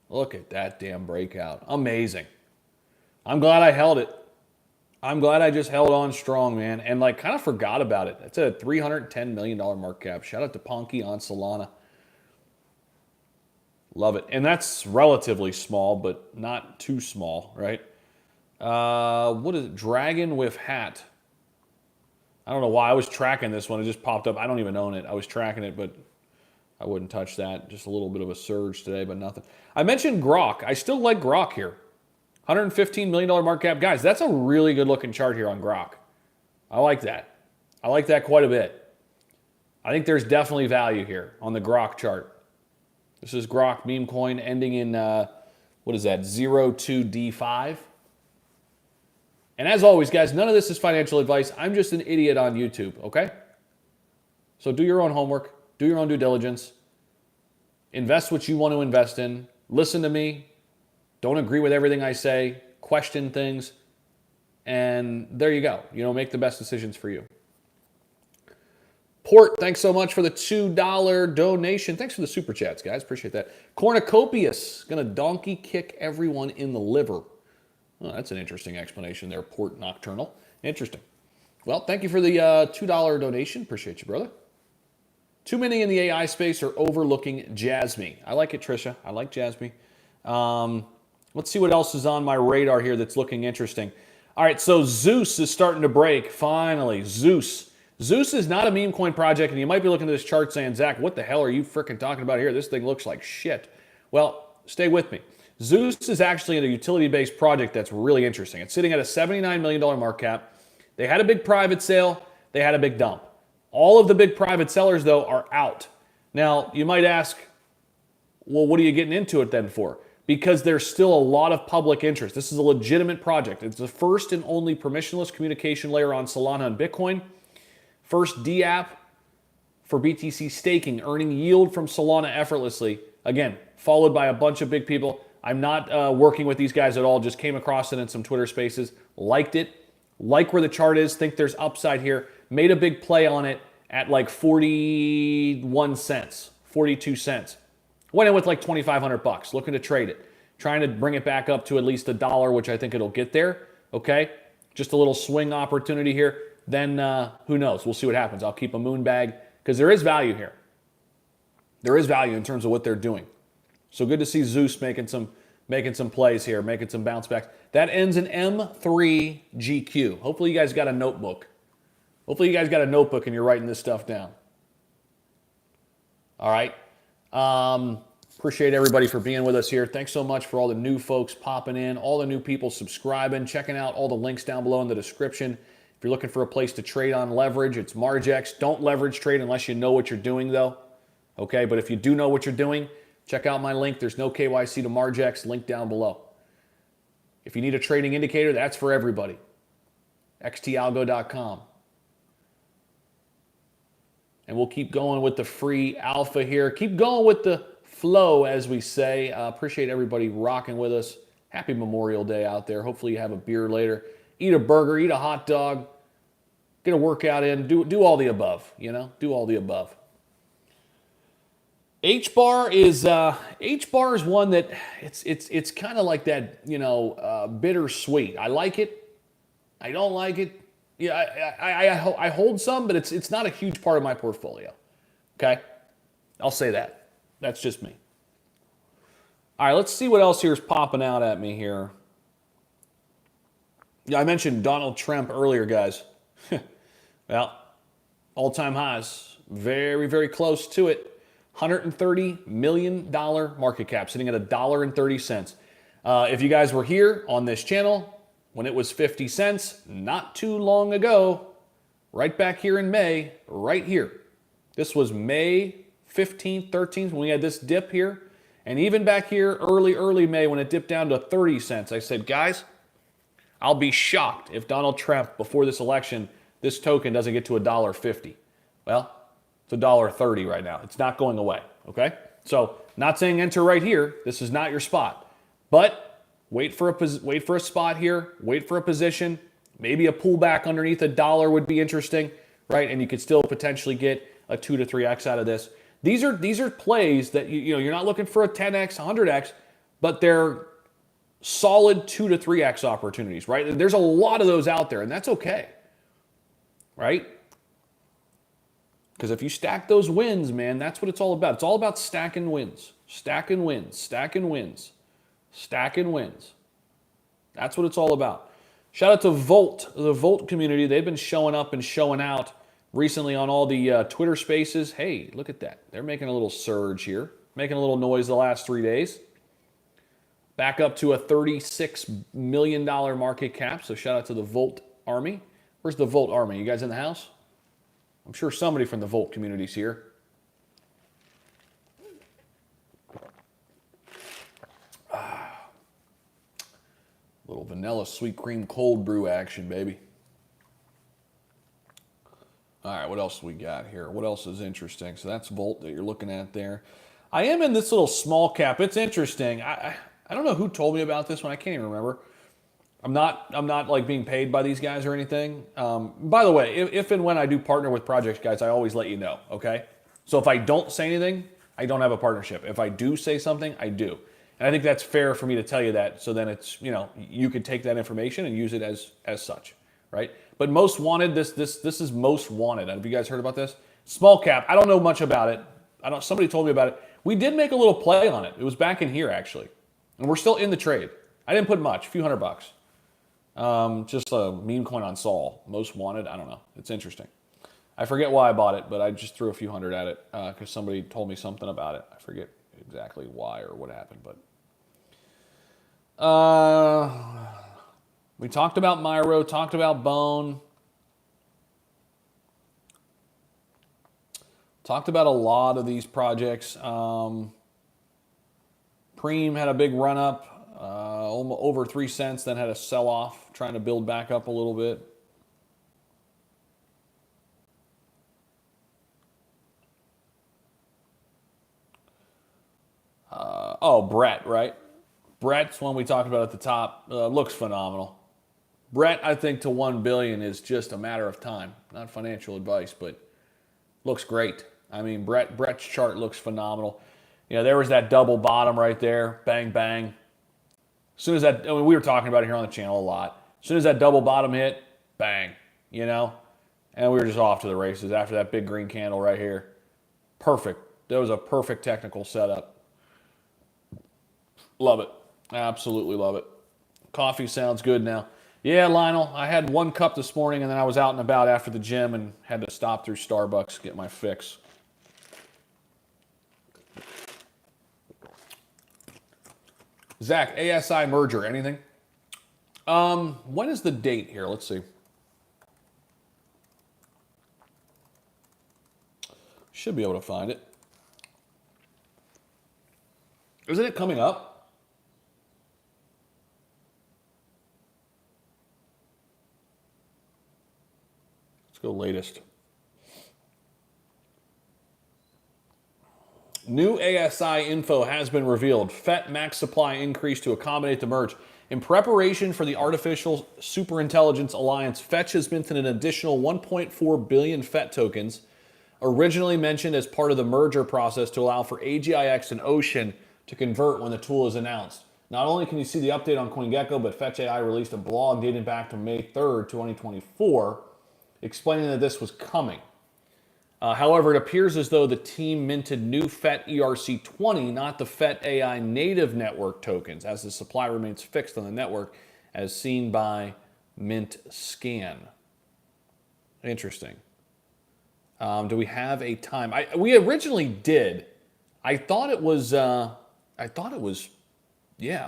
Look at that damn breakout. Amazing. I'm glad I held it. I'm glad I just held on strong, man, and kind of forgot about it. It's a $310 million market cap. Shout out to Ponky on Solana. Love it. And that's relatively small, but not too small, right? What is it? Dragon with hat. I don't know why I was tracking this one. It just popped up. I don't even own it. I was tracking it, but I wouldn't touch that. Just a little bit of a surge today, but nothing. I mentioned Grok. I still like Grok here. $115 million market cap. Guys, that's a really good looking chart here on Grok. I like that. I like that quite a bit. I think there's definitely value here on the Grok chart. This is Grok meme coin ending in, what is that, 02D5. And as always, guys, none of this is financial advice. I'm just an idiot on YouTube, okay? So do your own homework. Do your own due diligence. Invest what you want to invest in. Listen to me. Don't agree with everything I say. Question things. And there you go. Make the best decisions for you. Port, thanks so much for the $2 donation. Thanks for the super chats, guys. Appreciate that. Cornucopius, going to donkey kick everyone in the liver. Oh, that's an interesting explanation there, Port Nocturnal. Interesting. Well, thank you for the $2 donation. Appreciate you, brother. Too many in the AI space are overlooking JASMY. I like it, Trisha. I like JASMY. Let's see what else is on my radar here that's looking interesting. All right, so Zeus is starting to break, finally. Zeus. Zeus is not a meme coin project, and you might be looking at this chart saying, Zach, what the hell are you freaking talking about here? This thing looks like shit. Well, stay with me. Zeus is actually a utility-based project that's really interesting. It's sitting at a $79 million market cap. They had a big private sale. They had a big dump. All of the big private sellers, though, are out. Now, you might ask, well, what are you getting into it then for? Because there's still a lot of public interest. This is a legitimate project. It's the first and only permissionless communication layer on Solana and Bitcoin. First DApp for BTC staking, earning yield from Solana effortlessly. Again, followed by a bunch of big people. I'm not working with these guys at all. Just came across it in some Twitter spaces. Liked it. Like where the chart is. Think there's upside here. Made a big play on it at like 41 cents, 42 cents. Went in with like 2,500 bucks. Looking to trade it. Trying to bring it back up to at least $1, which I think it'll get there. Okay? Just a little swing opportunity here. Then who knows? We'll see what happens. I'll keep a moon bag because there is value here. There is value in terms of what they're doing. So good to see Zeus making some plays here, making some bounce backs. That ends in M3GQ. Hopefully you guys got a notebook. Hopefully you guys got a notebook and you're writing this stuff down. All right. Appreciate everybody for being with us here. Thanks so much for all the new folks popping in, all the new people subscribing, checking out all the links down below in the description. If you're looking for a place to trade on leverage, it's Margex. Don't leverage trade unless you know what you're doing, though. Okay, but if you do know what you're doing, check out my link. There's no KYC to Margex, link down below. If you need a trading indicator, that's for everybody. xtalgo.com. And we'll keep going with the free alpha here. Keep going with the flow, as we say. Appreciate everybody rocking with us. Happy Memorial Day out there. Hopefully you have a beer later. Eat a burger, eat a hot dog, get a workout in, do all the above, you know? Do all the above. H-bar is one that it's kind of like that, you know, bittersweet. I like it. I don't like it. Yeah, I hold some, but it's not a huge part of my portfolio. Okay? I'll say that. That's just me. All right, let's see what else here is popping out at me here. Yeah, I mentioned Donald Trump earlier, guys. Well, all-time highs. Very, very close to it. $130 million market cap, sitting at $1.30. If you guys were here on this channel when it was 50 cents, not too long ago, right back here in May, right here. This was May 15th, 13th, when we had this dip here. And even back here, early May, when it dipped down to 30 cents, I said, guys, I'll be shocked if Donald Trump, before this election, this token doesn't get to $1.50. Well, it's $1.30 right now. It's not going away, okay? So, not saying enter right here. This is not your spot. But wait for a spot here. Wait for a position. Maybe a pullback underneath $1 would be interesting, right? And you could still potentially get a 2 to 3x out of this. These are plays that you know you're not looking for a 10x, 100x, but they're solid 2 to 3x opportunities, right? There's a lot of those out there, and that's okay, right? Because if you stack those wins, man, that's what it's all about. It's all about stacking wins, stacking wins, stacking wins, stacking wins. That's what it's all about. Shout out to Volt, the Volt community. They've been showing up and showing out recently on all the Twitter spaces. Hey, look at that. They're making a little surge here, making a little noise the last 3 days. Back up to a $36 million market cap. So shout out to the Volt Army. Where's the Volt Army? You guys in the house? I'm sure somebody from the Volt community's here. Little vanilla sweet cream cold brew action, baby. All right, what else we got here? What else is interesting? So that's Volt that you're looking at there. I am in this little small cap. It's interesting. I don't know who told me about this one. I can't even remember. I'm not like being paid by these guys or anything. By the way, if and when I do partner with projects, guys, I always let you know, okay? So if I don't say anything, I don't have a partnership. If I do say something, I do. And I think that's fair for me to tell you that, so then it's, you know, you could take that information and use it as such, right? But most wanted, this is most wanted. Have you guys heard about this? Small cap. I don't know much about it. Somebody told me about it. We did make a little play on it. It was back in here actually, and we're still in the trade. I didn't put much, a few $100. Just a meme coin on Sol. Most wanted. I don't know. It's interesting. I forget why I bought it, but I just threw a few hundred at it because somebody told me something about it. I forget exactly why or what happened, but we talked about Myro, talked about Bone, talked about a lot of these projects. Preem had a big run up, over 3 cents, then had a sell off, trying to build back up a little bit. Oh, Brett, right? Brett's one we talked about at the top. Looks phenomenal. Brett, I think to 1 billion is just a matter of time. Not financial advice, but looks great. I mean, Brett's chart looks phenomenal. You know, there was that double bottom right there. Bang, bang. As soon as that, I mean, we were talking about it here on the channel a lot. As soon as that double bottom hit, bang, you know? And we were just off to the races after that big green candle right here. Perfect. That was a perfect technical setup. Love it. Absolutely love it. Coffee sounds good now. Yeah, Lionel, I had 1 cup this morning, and then I was out and about after the gym and had to stop through Starbucks to get my fix. Zach, ASI merger, anything? When is the date here? Let's see. Should be able to find it. Isn't it coming up? Go latest. New ASI info has been revealed. FET max supply increased to accommodate the merge. In preparation for the Artificial Superintelligence Alliance, Fetch has minted an additional 1.4 billion FET tokens, originally mentioned as part of the merger process to allow for AGIX and Ocean to convert when the tool is announced. Not only can you see the update on CoinGecko, but Fetch AI released a blog dating back to May 3rd, 2024, explaining that this was coming. However, it appears as though the team minted new FET ERC20, not the FET AI native network tokens, as the supply remains fixed on the network, as seen by Mint Scan. Interesting. Do we have a time? We originally did. I thought it was, yeah,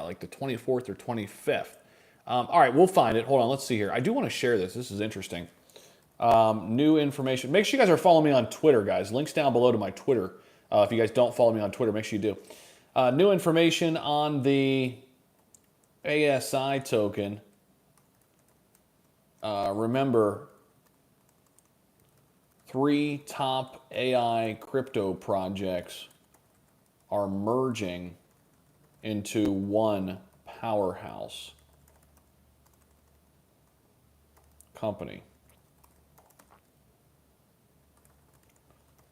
like the 24th or 25th. All right, we'll find it. Hold on, let's see here. I do want to share this. This is interesting. New information. Make sure you guys are following me on Twitter, guys. Links down below to my Twitter. If you guys don't follow me on Twitter, make sure you do. New information on the ASI token. Remember, 3 top AI crypto projects are merging into one powerhouse company.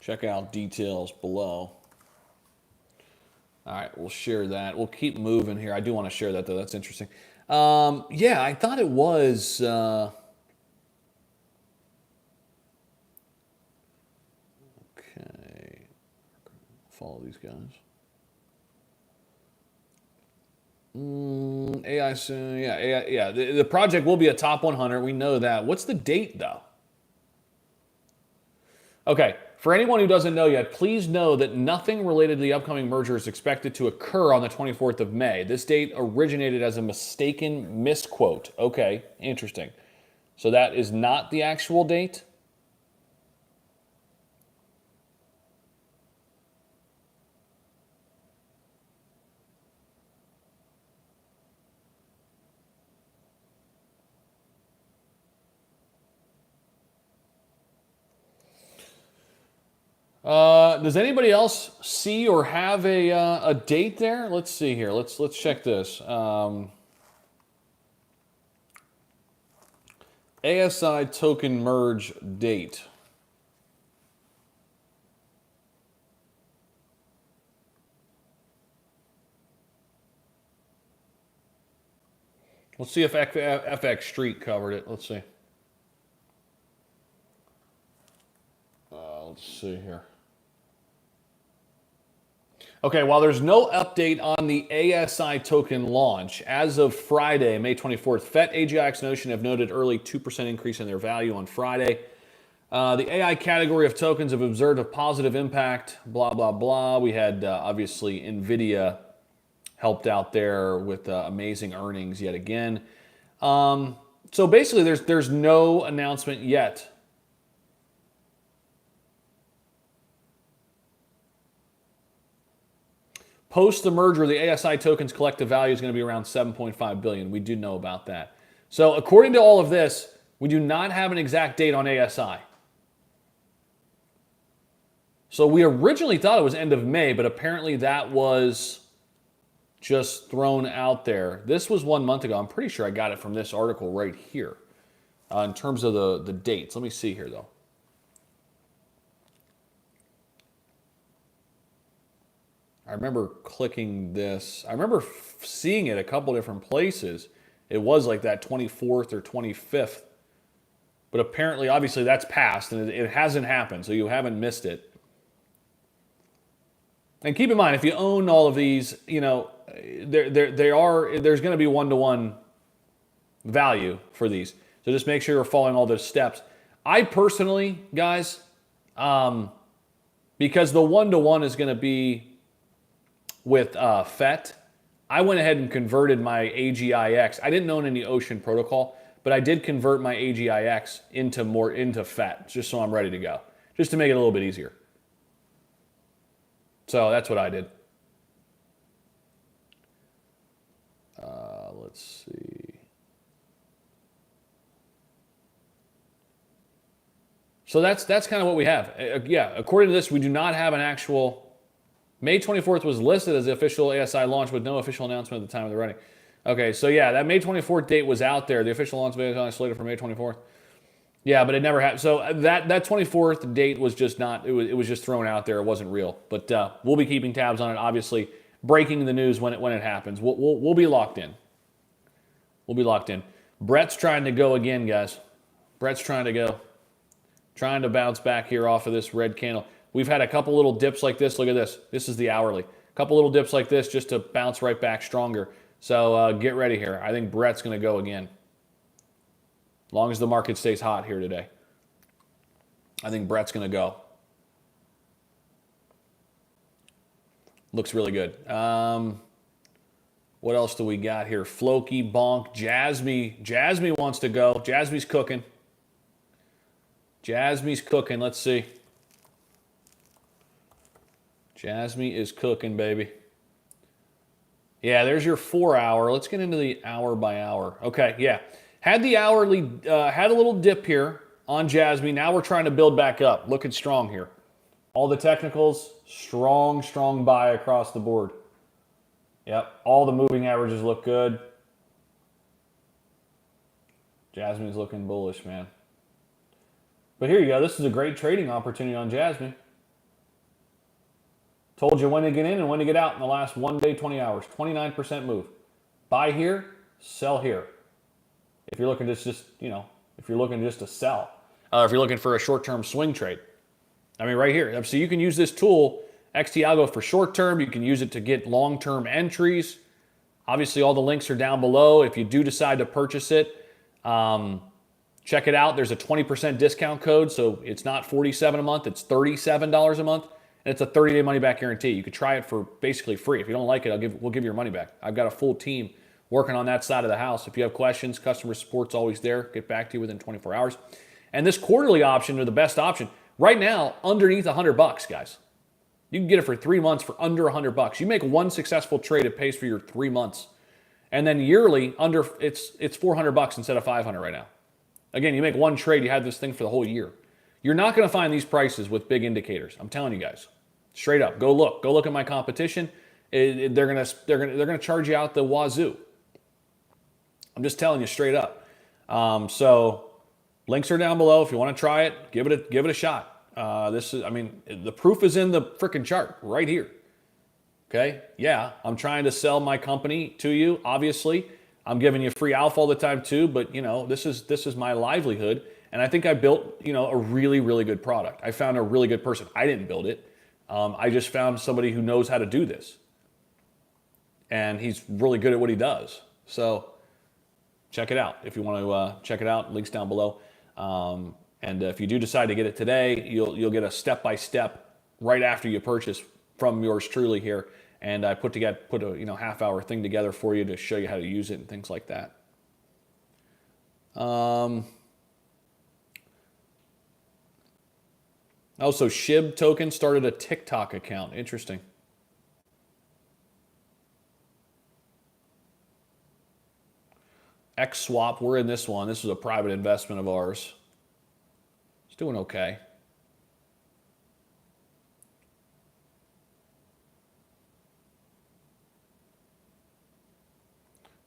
Check out details below. All right, we'll share that. We'll keep moving here. I do want to share that, though. That's interesting. Yeah, I thought it was... okay. Follow these guys. AI soon. Yeah, AI, yeah. The project will be a top 100. We know that. What's the date, though? Okay. For anyone who doesn't know yet, please know that nothing related to the upcoming merger is expected to occur on the 24th of May. This date originated as a mistaken misquote. Okay, interesting. So that is not the actual date? Does anybody else see or have a date there? Let's see here. Let's check this. ASI token merge date. Let's see if FX Street covered it. Let's see. Let's see here. Okay, while there's no update on the ASI token launch, as of Friday, May 24th, FET, AGIX, and Ocean have noted early 2% increase in their value on Friday. The AI category of tokens have observed a positive impact, blah, blah, blah. We had, obviously, NVIDIA helped out there with amazing earnings yet again. So basically, there's no announcement yet. Post the merger, the ASI token's collective value is going to be around 7.5 billion. We do know about that. So according to all of this, we do not have an exact date on ASI. So we originally thought it was end of May, but apparently that was just thrown out there. This was 1 month ago. I'm pretty sure I got it from this article right here in terms of the dates. Let me see here, though. I remember clicking this. I remember seeing it a couple different places. It was like that 24th or 25th. But apparently, obviously, that's passed, and it hasn't happened, so you haven't missed it. And keep in mind, if you own all of these, you know, there's going to be one-to-one value for these. So just make sure you're following all those steps. I personally, guys, because the one-to-one is going to be with FET, I went ahead and converted my AGIX. I didn't own any Ocean protocol, but I did convert my AGIX into FET, just so I'm ready to go, just to make it a little bit easier. So that's what I did. Let's see. So that's kind of what we have. Yeah, according to this, we do not have an actual. May 24th was listed as the official ASI launch with no official announcement at the time of the running. Okay, so yeah, that May 24th date was out there. The official launch was only slated for May 24th. Yeah, but it never happened. So that 24th date was just not, it was just thrown out there. It wasn't real. But we'll be keeping tabs on it, obviously, breaking the news when it happens. We'll be locked in. We'll be locked in. Brett's trying to go again, guys. Brett's trying to go. Trying to bounce back here off of this red candle. We've had a couple little dips like this. Look at this. This is the hourly. A couple little dips like this just to bounce right back stronger. So get ready here. I think Brett's going to go again. As long as the market stays hot here today. I think Brett's going to go. Looks really good. What else do we got here? Floki, Bonk, JASMY. JASMY wants to go. JASMY's cooking. JASMY's cooking. Let's see. JASMY is cooking, baby. Yeah, there's your 4 hour. Let's get into the hour by hour. Okay, yeah. Had the hourly, had a little dip here on JASMY. Now we're trying to build back up. Looking strong here. All the technicals, strong, strong buy across the board. Yep, all the moving averages look good. JASMY's looking bullish, man. But here you go. This is a great trading opportunity on JASMY. Told you when to get in and when to get out in the last 1 day, 20 hours. 29% move. Buy here, sell here. If you're looking just you know, if you're looking just to sell. If you're looking for a short-term swing trade. I mean, right here. So you can use this tool, XT Algo, for short-term. You can use it to get long-term entries. Obviously, all the links are down below. If you do decide to purchase it, check it out. There's a 20% discount code, so it's not $47 a month. It's $37 a month. And it's a 30-day money-back guarantee. You could try it for basically free. If you don't like it, we'll give you your money back. I've got a full team working on that side of the house. If you have questions, customer support's always there. Get back to you within 24 hours. And this quarterly option is the best option. Right now, underneath $100, guys. You can get it for 3 months for under $100. You make one successful trade, it pays for your 3 months. And then yearly, it's $400 instead of $500 right now. Again, you make one trade, you have this thing for the whole year. You're not going to find these prices with big indicators. I'm telling you guys, straight up. Go look. Go look at my competition. They're gonna charge you out the wazoo. I'm just telling you straight up. So links are down below. If you want to try it, give it a shot. The proof is in the freaking chart right here. Okay. Yeah, I'm trying to sell my company to you. Obviously, I'm giving you free alpha all the time too. But you know, this is my livelihood. And I think I built, you know, a really, really good product. I found a really good person. I didn't build it. I just found somebody who knows how to do this. And he's really good at what he does. So check it out. If you want to check it out, links down below. And if you do decide to get it today, you'll get a step-by-step right after you purchase from yours truly here. And I put a half-hour thing together for you to show you how to use it and things like that. Also, SHIB token started a TikTok account. Interesting. XSwap, we're in this one. This is a private investment of ours. It's doing okay.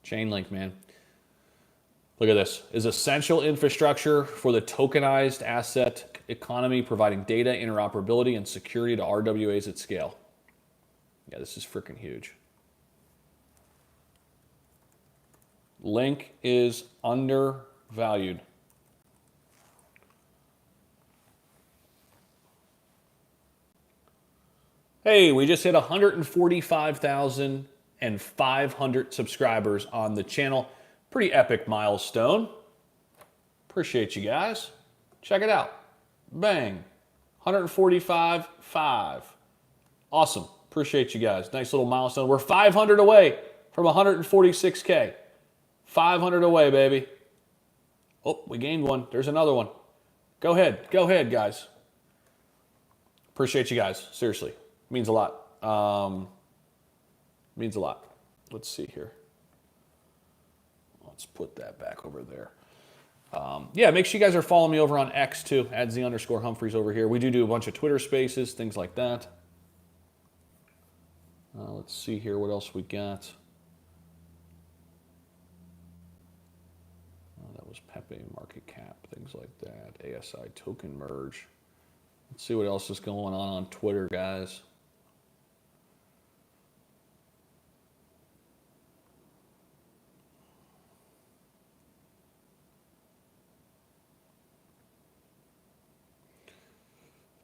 Chainlink, man. Look at this. Is essential infrastructure for the tokenized asset economy, providing data, interoperability, and security to RWAs at scale. Yeah, this is freaking huge. Link is undervalued. Hey, we just hit 145,500 subscribers on the channel. Pretty epic milestone. Appreciate you guys. Check it out. Bang. 145.5. Awesome. Appreciate you guys. Nice little milestone. We're 500 away from 146K. 500 away, baby. Oh, we gained one. There's another one. Go ahead. Go ahead, guys. Appreciate you guys. Seriously. Means a lot. Means a lot. Let's see here. Let's put that back over there. Yeah, make sure you guys are following me over on X too. @Z_Humphries over here. We do a bunch of Twitter spaces, things like that. Let's see here what else we got. That was Pepe market cap, things like that. ASI token merge. Let's see what else is going on Twitter, guys.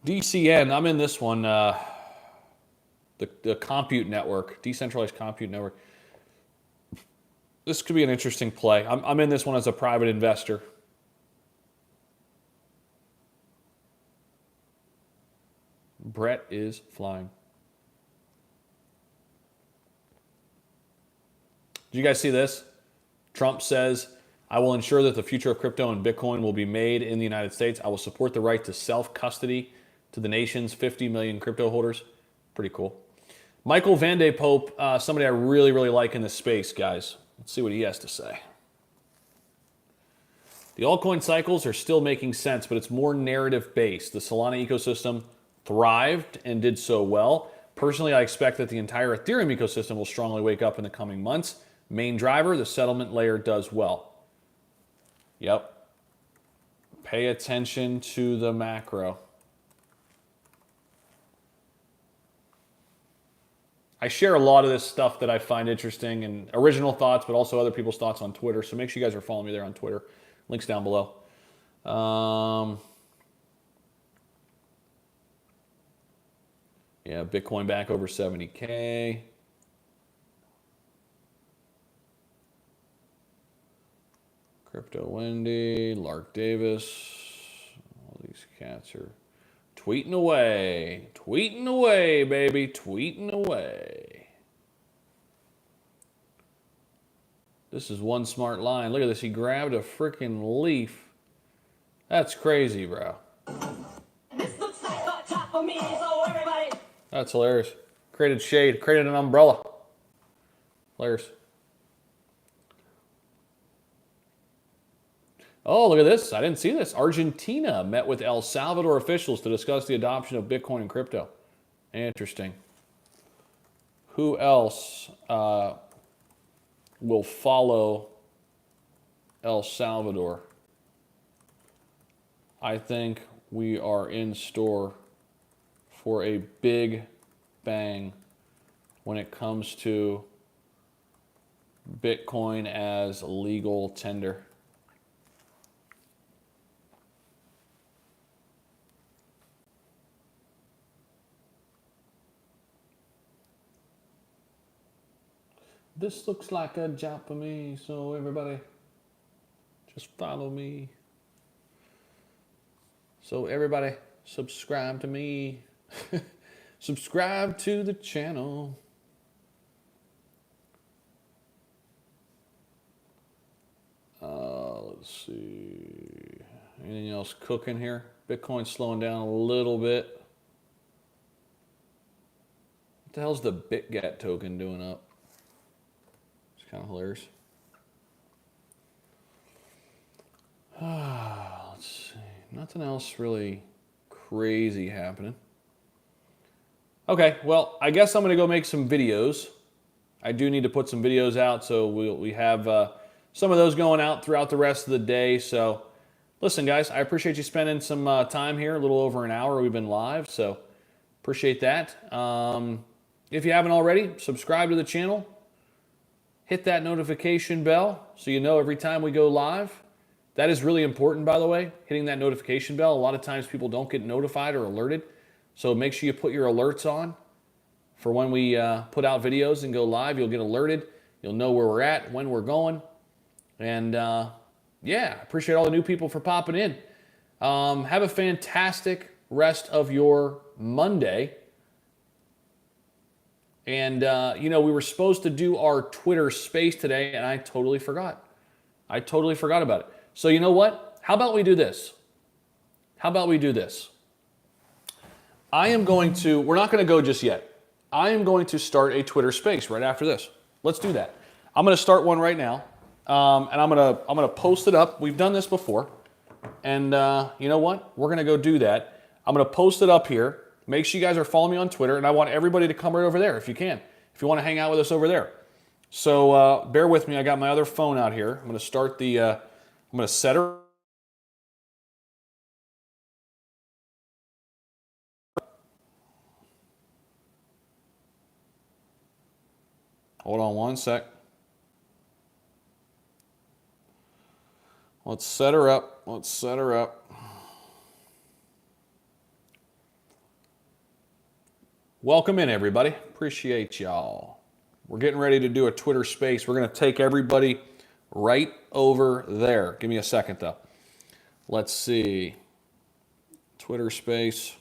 DCN, I'm in this one, the compute network, decentralized compute network. This could be an interesting play. I'm in this one as a private investor. Brett is flying. Did you guys see this? Trump says, I will ensure that the future of crypto and Bitcoin will be made in the United States. I will support the right to self-custody to the nation's 50 million crypto holders. Pretty cool. Michael Van de Pope, somebody I really, really like in this space, guys. Let's see what he has to say. The altcoin cycles are still making sense, but it's more narrative-based. The Solana ecosystem thrived and did so well. Personally, I expect that the entire Ethereum ecosystem will strongly wake up in the coming months. Main driver, the settlement layer does well. Yep. Pay attention to the macro. I share a lot of this stuff that I find interesting and original thoughts, but also other people's thoughts on Twitter. So make sure you guys are following me there on Twitter. Links down below. Yeah, Bitcoin back over 70K. Crypto Wendy, Lark Davis. All these cats are tweeting away. Tweeting away, baby. Tweeting away. This is one smart line. Look at this. He grabbed a freaking leaf. That's crazy, bro. This looks like hot top for me, so everybody. That's hilarious. Created shade. Created an umbrella. Hilarious. Oh, look at this. I didn't see this. Argentina met with El Salvador officials to discuss the adoption of Bitcoin and crypto. Interesting. Who else will follow El Salvador? I think we are in store for a big bang when it comes to Bitcoin as legal tender. This looks like a job for me, so everybody just follow me. So everybody subscribe to me. Subscribe to the channel. Let's see. Anything else cooking here? Bitcoin's slowing down a little bit. What the hell's the BitGat token doing up? Kind of hilarious. Let's see. Nothing else really crazy happening. Okay, well, I guess I'm going to go make some videos. I do need to put some videos out, so we have some of those going out throughout the rest of the day. So listen, guys, I appreciate you spending some time here. A little over an hour we've been live, so appreciate that. If you haven't already, subscribe to the channel. Hit that notification bell so you know every time we go live. That is really important, by the way, hitting that notification bell. A lot of times people don't get notified or alerted. So make sure you put your alerts on for when we put out videos and go live. You'll get alerted. You'll know where we're at, when we're going. And yeah, appreciate all the new people for popping in. Have a fantastic rest of your Monday. And, you know, we were supposed to do our Twitter space today, and I totally forgot. I totally forgot about it. So you know what? How about we do this? How about we do this? I am going to, we're not going to go just yet. I am going to start a Twitter space right after this. Let's do that. I'm going to start one right now, and I'm going to post it up. We've done this before, and you know what? We're going to go do that. I'm going to post it up here. Make sure you guys are following me on Twitter, and I want everybody to come right over there if you can. If you want to hang out with us over there. So bear with me. I got my other phone out here. I'm going to start the, I'm going to set her. Hold on one sec. Let's set her up. Let's set her up. Welcome in, everybody. Appreciate y'all. We're getting ready to do a Twitter space. We're going to take everybody right over there. Give me a second, though. Let's see. Twitter space.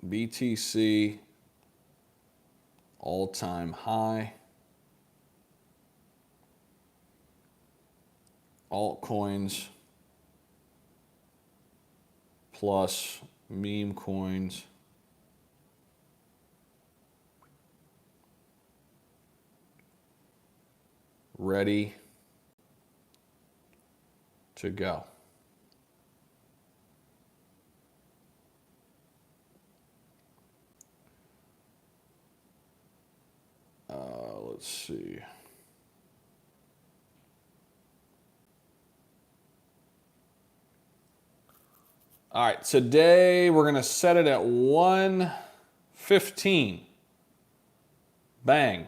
BTC. All-time high. Altcoins. Plus meme coins. Ready to go. Let's see. All right, today we're going to set it at 1:15. Bang.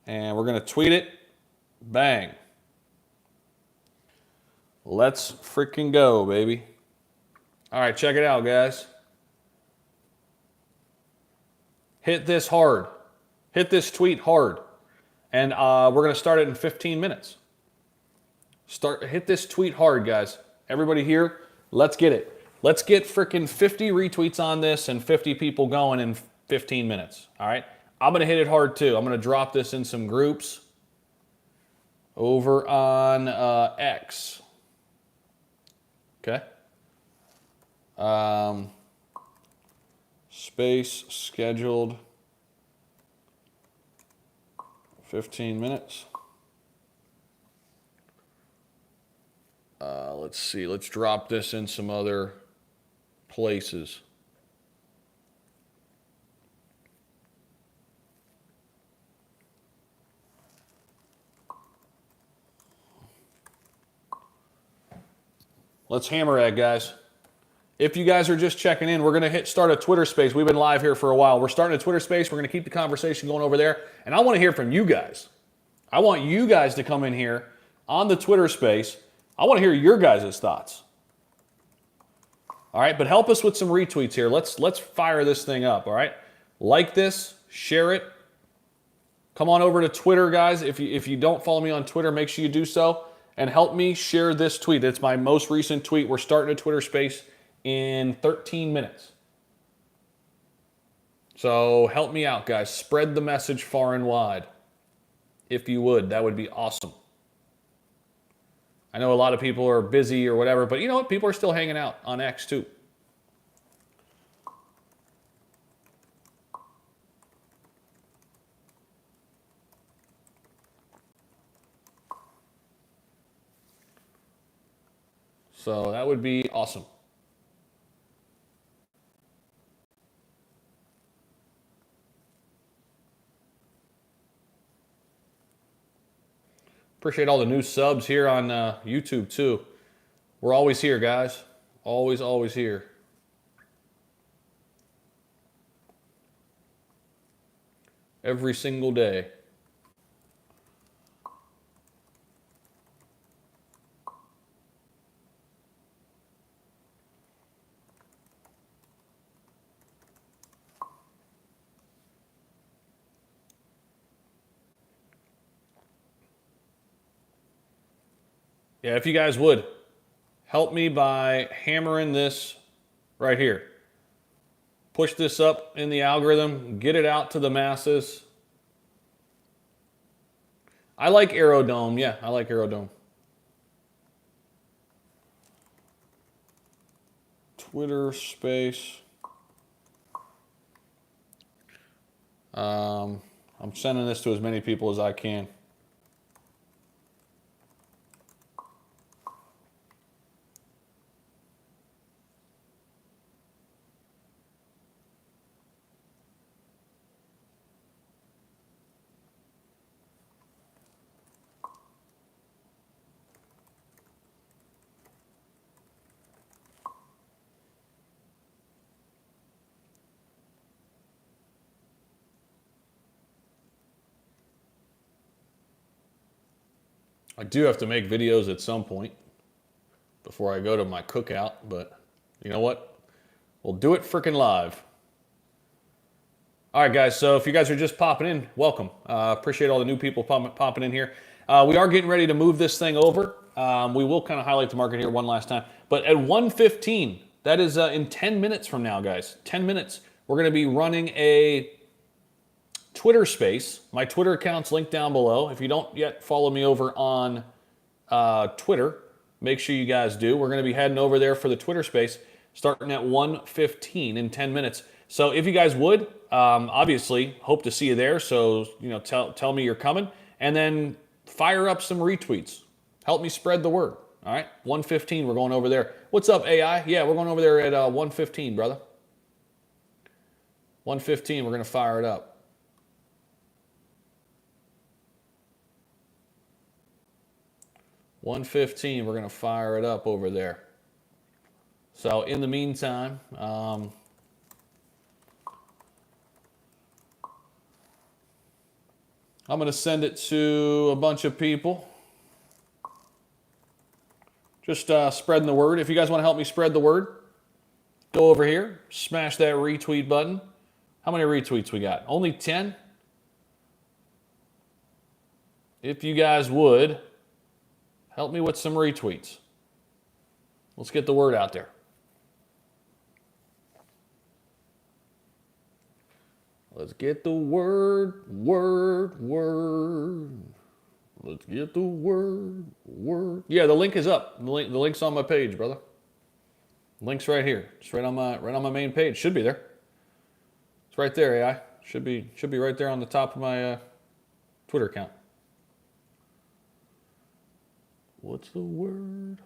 And we're going to tweet it. Bang. Let's freaking go, baby. All right, check it out, guys. Hit this hard. Hit this tweet hard. And we're going to start it in 15 minutes. Hit this tweet hard, guys. Everybody here, let's get it. Let's get freaking 50 retweets on this and 50 people going in 15 minutes. All right? I'm going to hit it hard too. I'm going to drop this in some groups over on X. Okay? Space scheduled 15 minutes. Let's see. Let's drop this in some other places. Let's hammer it, guys. If you guys are just checking in, we're going to start a Twitter space. We've been live here for a while. We're starting a Twitter space. We're going to keep the conversation going over there. And I want to hear from you guys. I want you guys to come in here on the Twitter space. I want to hear your guys' thoughts. All right, but help us with some retweets here. Let's fire this thing up, all right? Like this, share it. Come on over to Twitter, guys. If you don't follow me on Twitter, make sure you do so. And help me share this tweet. It's my most recent tweet. We're starting a Twitter space in 13 minutes. So help me out, guys. Spread the message far and wide. If you would, that would be awesome. I know a lot of people are busy or whatever, but you know what? People are still hanging out on X too. So that would be awesome. Appreciate all the new subs here on YouTube too. We're always here, guys. Always, always here. Every single day. Yeah, if you guys would, help me by hammering this right here. Push this up in the algorithm, get it out to the masses. I like Aerodome. Yeah, I like Aerodome. Twitter space. I'm sending this to as many people as I can. I do have to make videos at some point before I go to my cookout, but you know what? We'll do it freaking live. All right, guys, so if you guys are just popping in, welcome. Appreciate all the new people popping in here. We are getting ready to move this thing over. We will kind of highlight the market here one last time. But at 1:15, that is in 10 minutes from now, guys. 10 minutes. We're going to be running a Twitter space. My Twitter account's linked down below. If you don't yet follow me over on Twitter, make sure you guys do. We're going to be heading over there for the Twitter space starting at 1:15 in 10 minutes. So if you guys would, obviously, hope to see you there. So, you know, tell me you're coming. And then fire up some retweets. Help me spread the word. All right, 1:15, we're going over there. What's up, AI? Yeah, we're going over there at 1:15, brother. 1:15, we're going to fire it up. $1:15, we're going to fire it up over there. So in the meantime, I'm going to send it to a bunch of people. Just spreading the word. If you guys want to help me spread the word, go over here, smash that retweet button. How many retweets we got? Only 10? If you guys would, help me with some retweets. Let's get the word out there. Let's get the word. Let's get the word. Yeah, the link is up. The link's on my page, brother. Link's right here. It's right on my main page. Should be there. It's right there, AI. Should be right there on the top of my Twitter account. What's the word?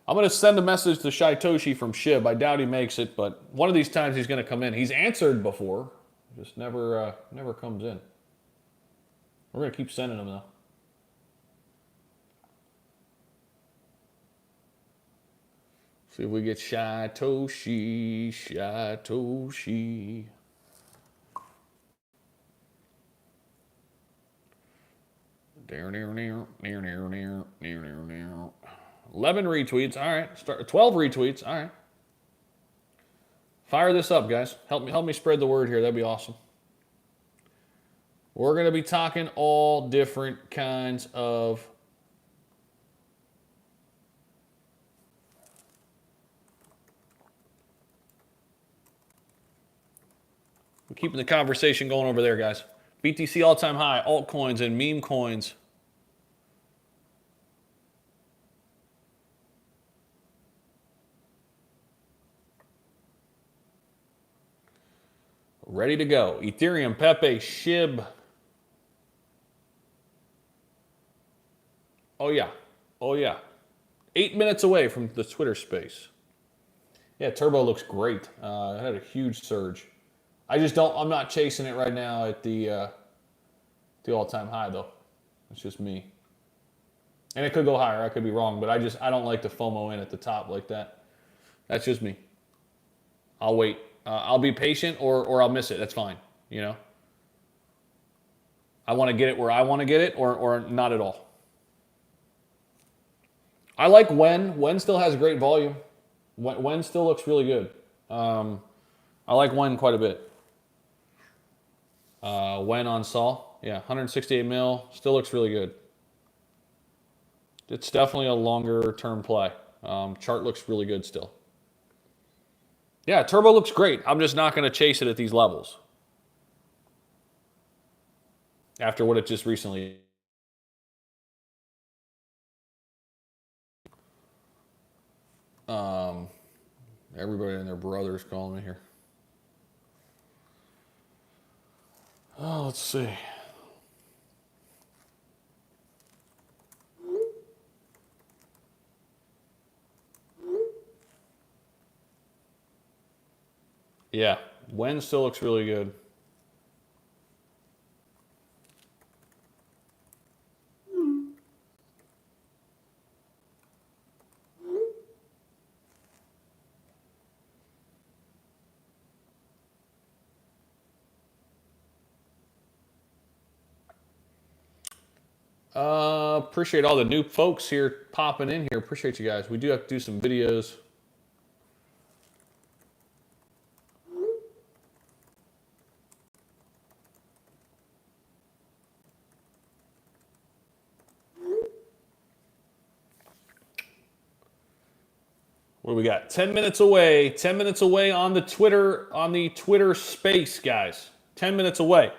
I'm going to send a message to Shaitoshi from SHIB. I doubt he makes it, but one of these times he's going to come in. He's answered before, just never comes in. We're going to keep sending him, though. See if we get Shaitoshi. Near. 11 retweets. All right. 12 retweets. All right. Fire this up, guys. Help me spread the word here. That'd be awesome. We're going to be talking all different kinds of we're keeping the conversation going over there, guys. BTC all-time high, altcoins and meme coins. Ready to go. Ethereum, Pepe, SHIB. Oh, yeah. 8 minutes away from the Twitter space. Yeah, Turbo looks great. It had a huge surge. I'm not chasing it right now at the all-time high, though. It's just me. And it could go higher. I could be wrong, but I don't like the FOMO in at the top like that. That's just me. I'll wait. I'll be patient or I'll miss it. That's fine. You know. I want to get it where I want to get it or not at all. I like Wen. Wen still has great volume. Wen still looks really good. I like Wen quite a bit. Wen on Sol. Yeah, 168 mil. Still looks really good. It's definitely a longer term play. Chart looks really good still. Yeah, Turbo looks great. I'm just not going to chase it at these levels. After what it just recently. Everybody and their brothers calling me here. Oh, let's see. Yeah, Wen still looks really good. Appreciate all the new folks here popping in here. Appreciate you guys. We do have to do some videos. What do we got? 10 minutes away. 10 minutes away on the Twitter space, guys. 10 minutes away.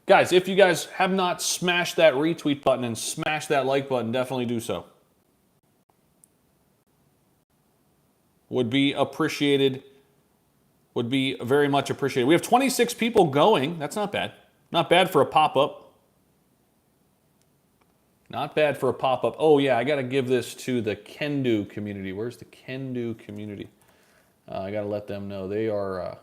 Guys, if you guys have not smashed that retweet button and smashed that like button, definitely do so. Would be appreciated. Would be very much appreciated. We have 26 people going. That's not bad. Not bad for a pop-up. Not bad for a pop-up. Oh, yeah, I got to give this to the Kendo community. Where's the Kendo community? I got to let them know. They are...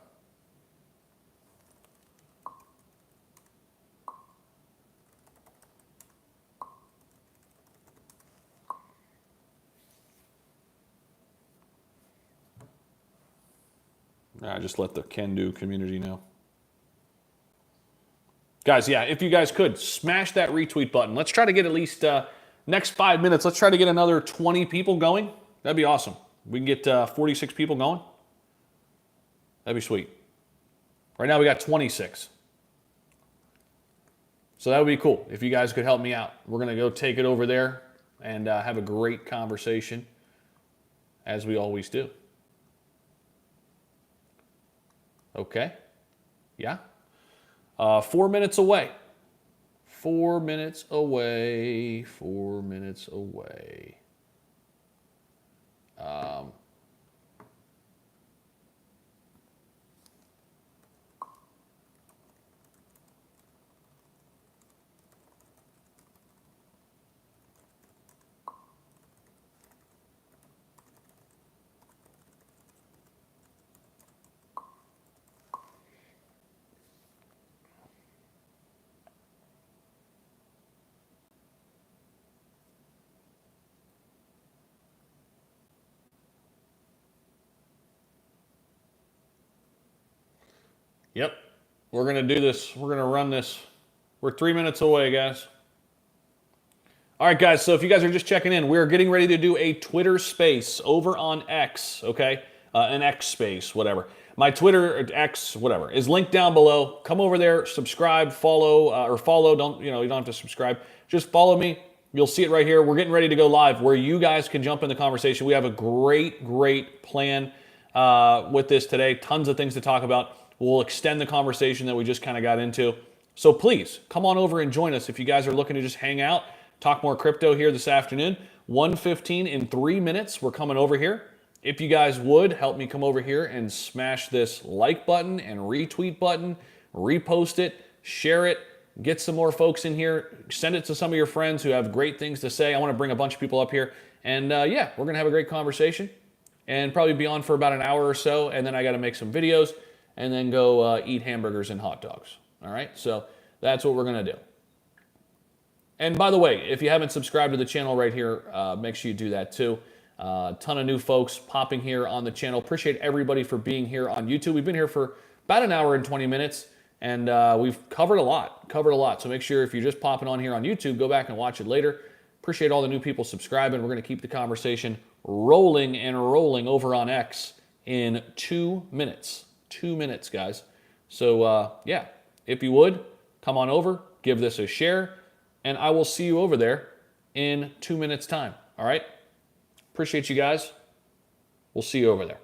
I just let the Kendo community know. Guys, yeah, if you guys could, smash that retweet button. Let's try to get at least, next 5 minutes, let's try to get another 20 people going. That'd be awesome. We can get 46 people going. That'd be sweet. Right now we got 26. So that would be cool if you guys could help me out. We're going to go take it over there and have a great conversation, as we always do. Okay. Yeah. 4 minutes away. 4 minutes away. 4 minutes away. Yep. We're going to do this. We're going to run this. We're 3 minutes away, guys. All right, guys. So if you guys are just checking in, we're getting ready to do a Twitter space over on X, okay? An X space, whatever. My Twitter, X, whatever, is linked down below. Come over there, subscribe, follow, or follow. Don't, you don't have to subscribe. Just follow me. You'll see it right here. We're getting ready to go live where you guys can jump in the conversation. We have a great, great plan with this today. Tons of things to talk about. We'll extend the conversation that we just kind of got into. So please, come on over and join us if you guys are looking to just hang out, talk more crypto here this afternoon. 1:15 in 3 minutes, we're coming over here. If you guys would, help me come over here and smash this like button and retweet button, repost it, share it, get some more folks in here, send it to some of your friends who have great things to say. I want to bring a bunch of people up here. And yeah, we're going to have a great conversation and probably be on for about an hour or so. And then I got to make some videos and then go eat hamburgers and hot dogs. All right, so that's what we're going to do. And by the way, if you haven't subscribed to the channel right here, make sure you do that too. Ton of new folks popping here on the channel. Appreciate everybody for being here on YouTube. We've been here for about an hour and 20 minutes, and we've covered a lot. So make sure if you're just popping on here on YouTube, go back and watch it later. Appreciate all the new people subscribing. We're going to keep the conversation rolling and rolling over on X in 2 minutes. 2 minutes, guys. So, yeah, if you would, come on over, give this a share, and I will see you over there in 2 minutes' time. All right? Appreciate you guys. We'll see you over there.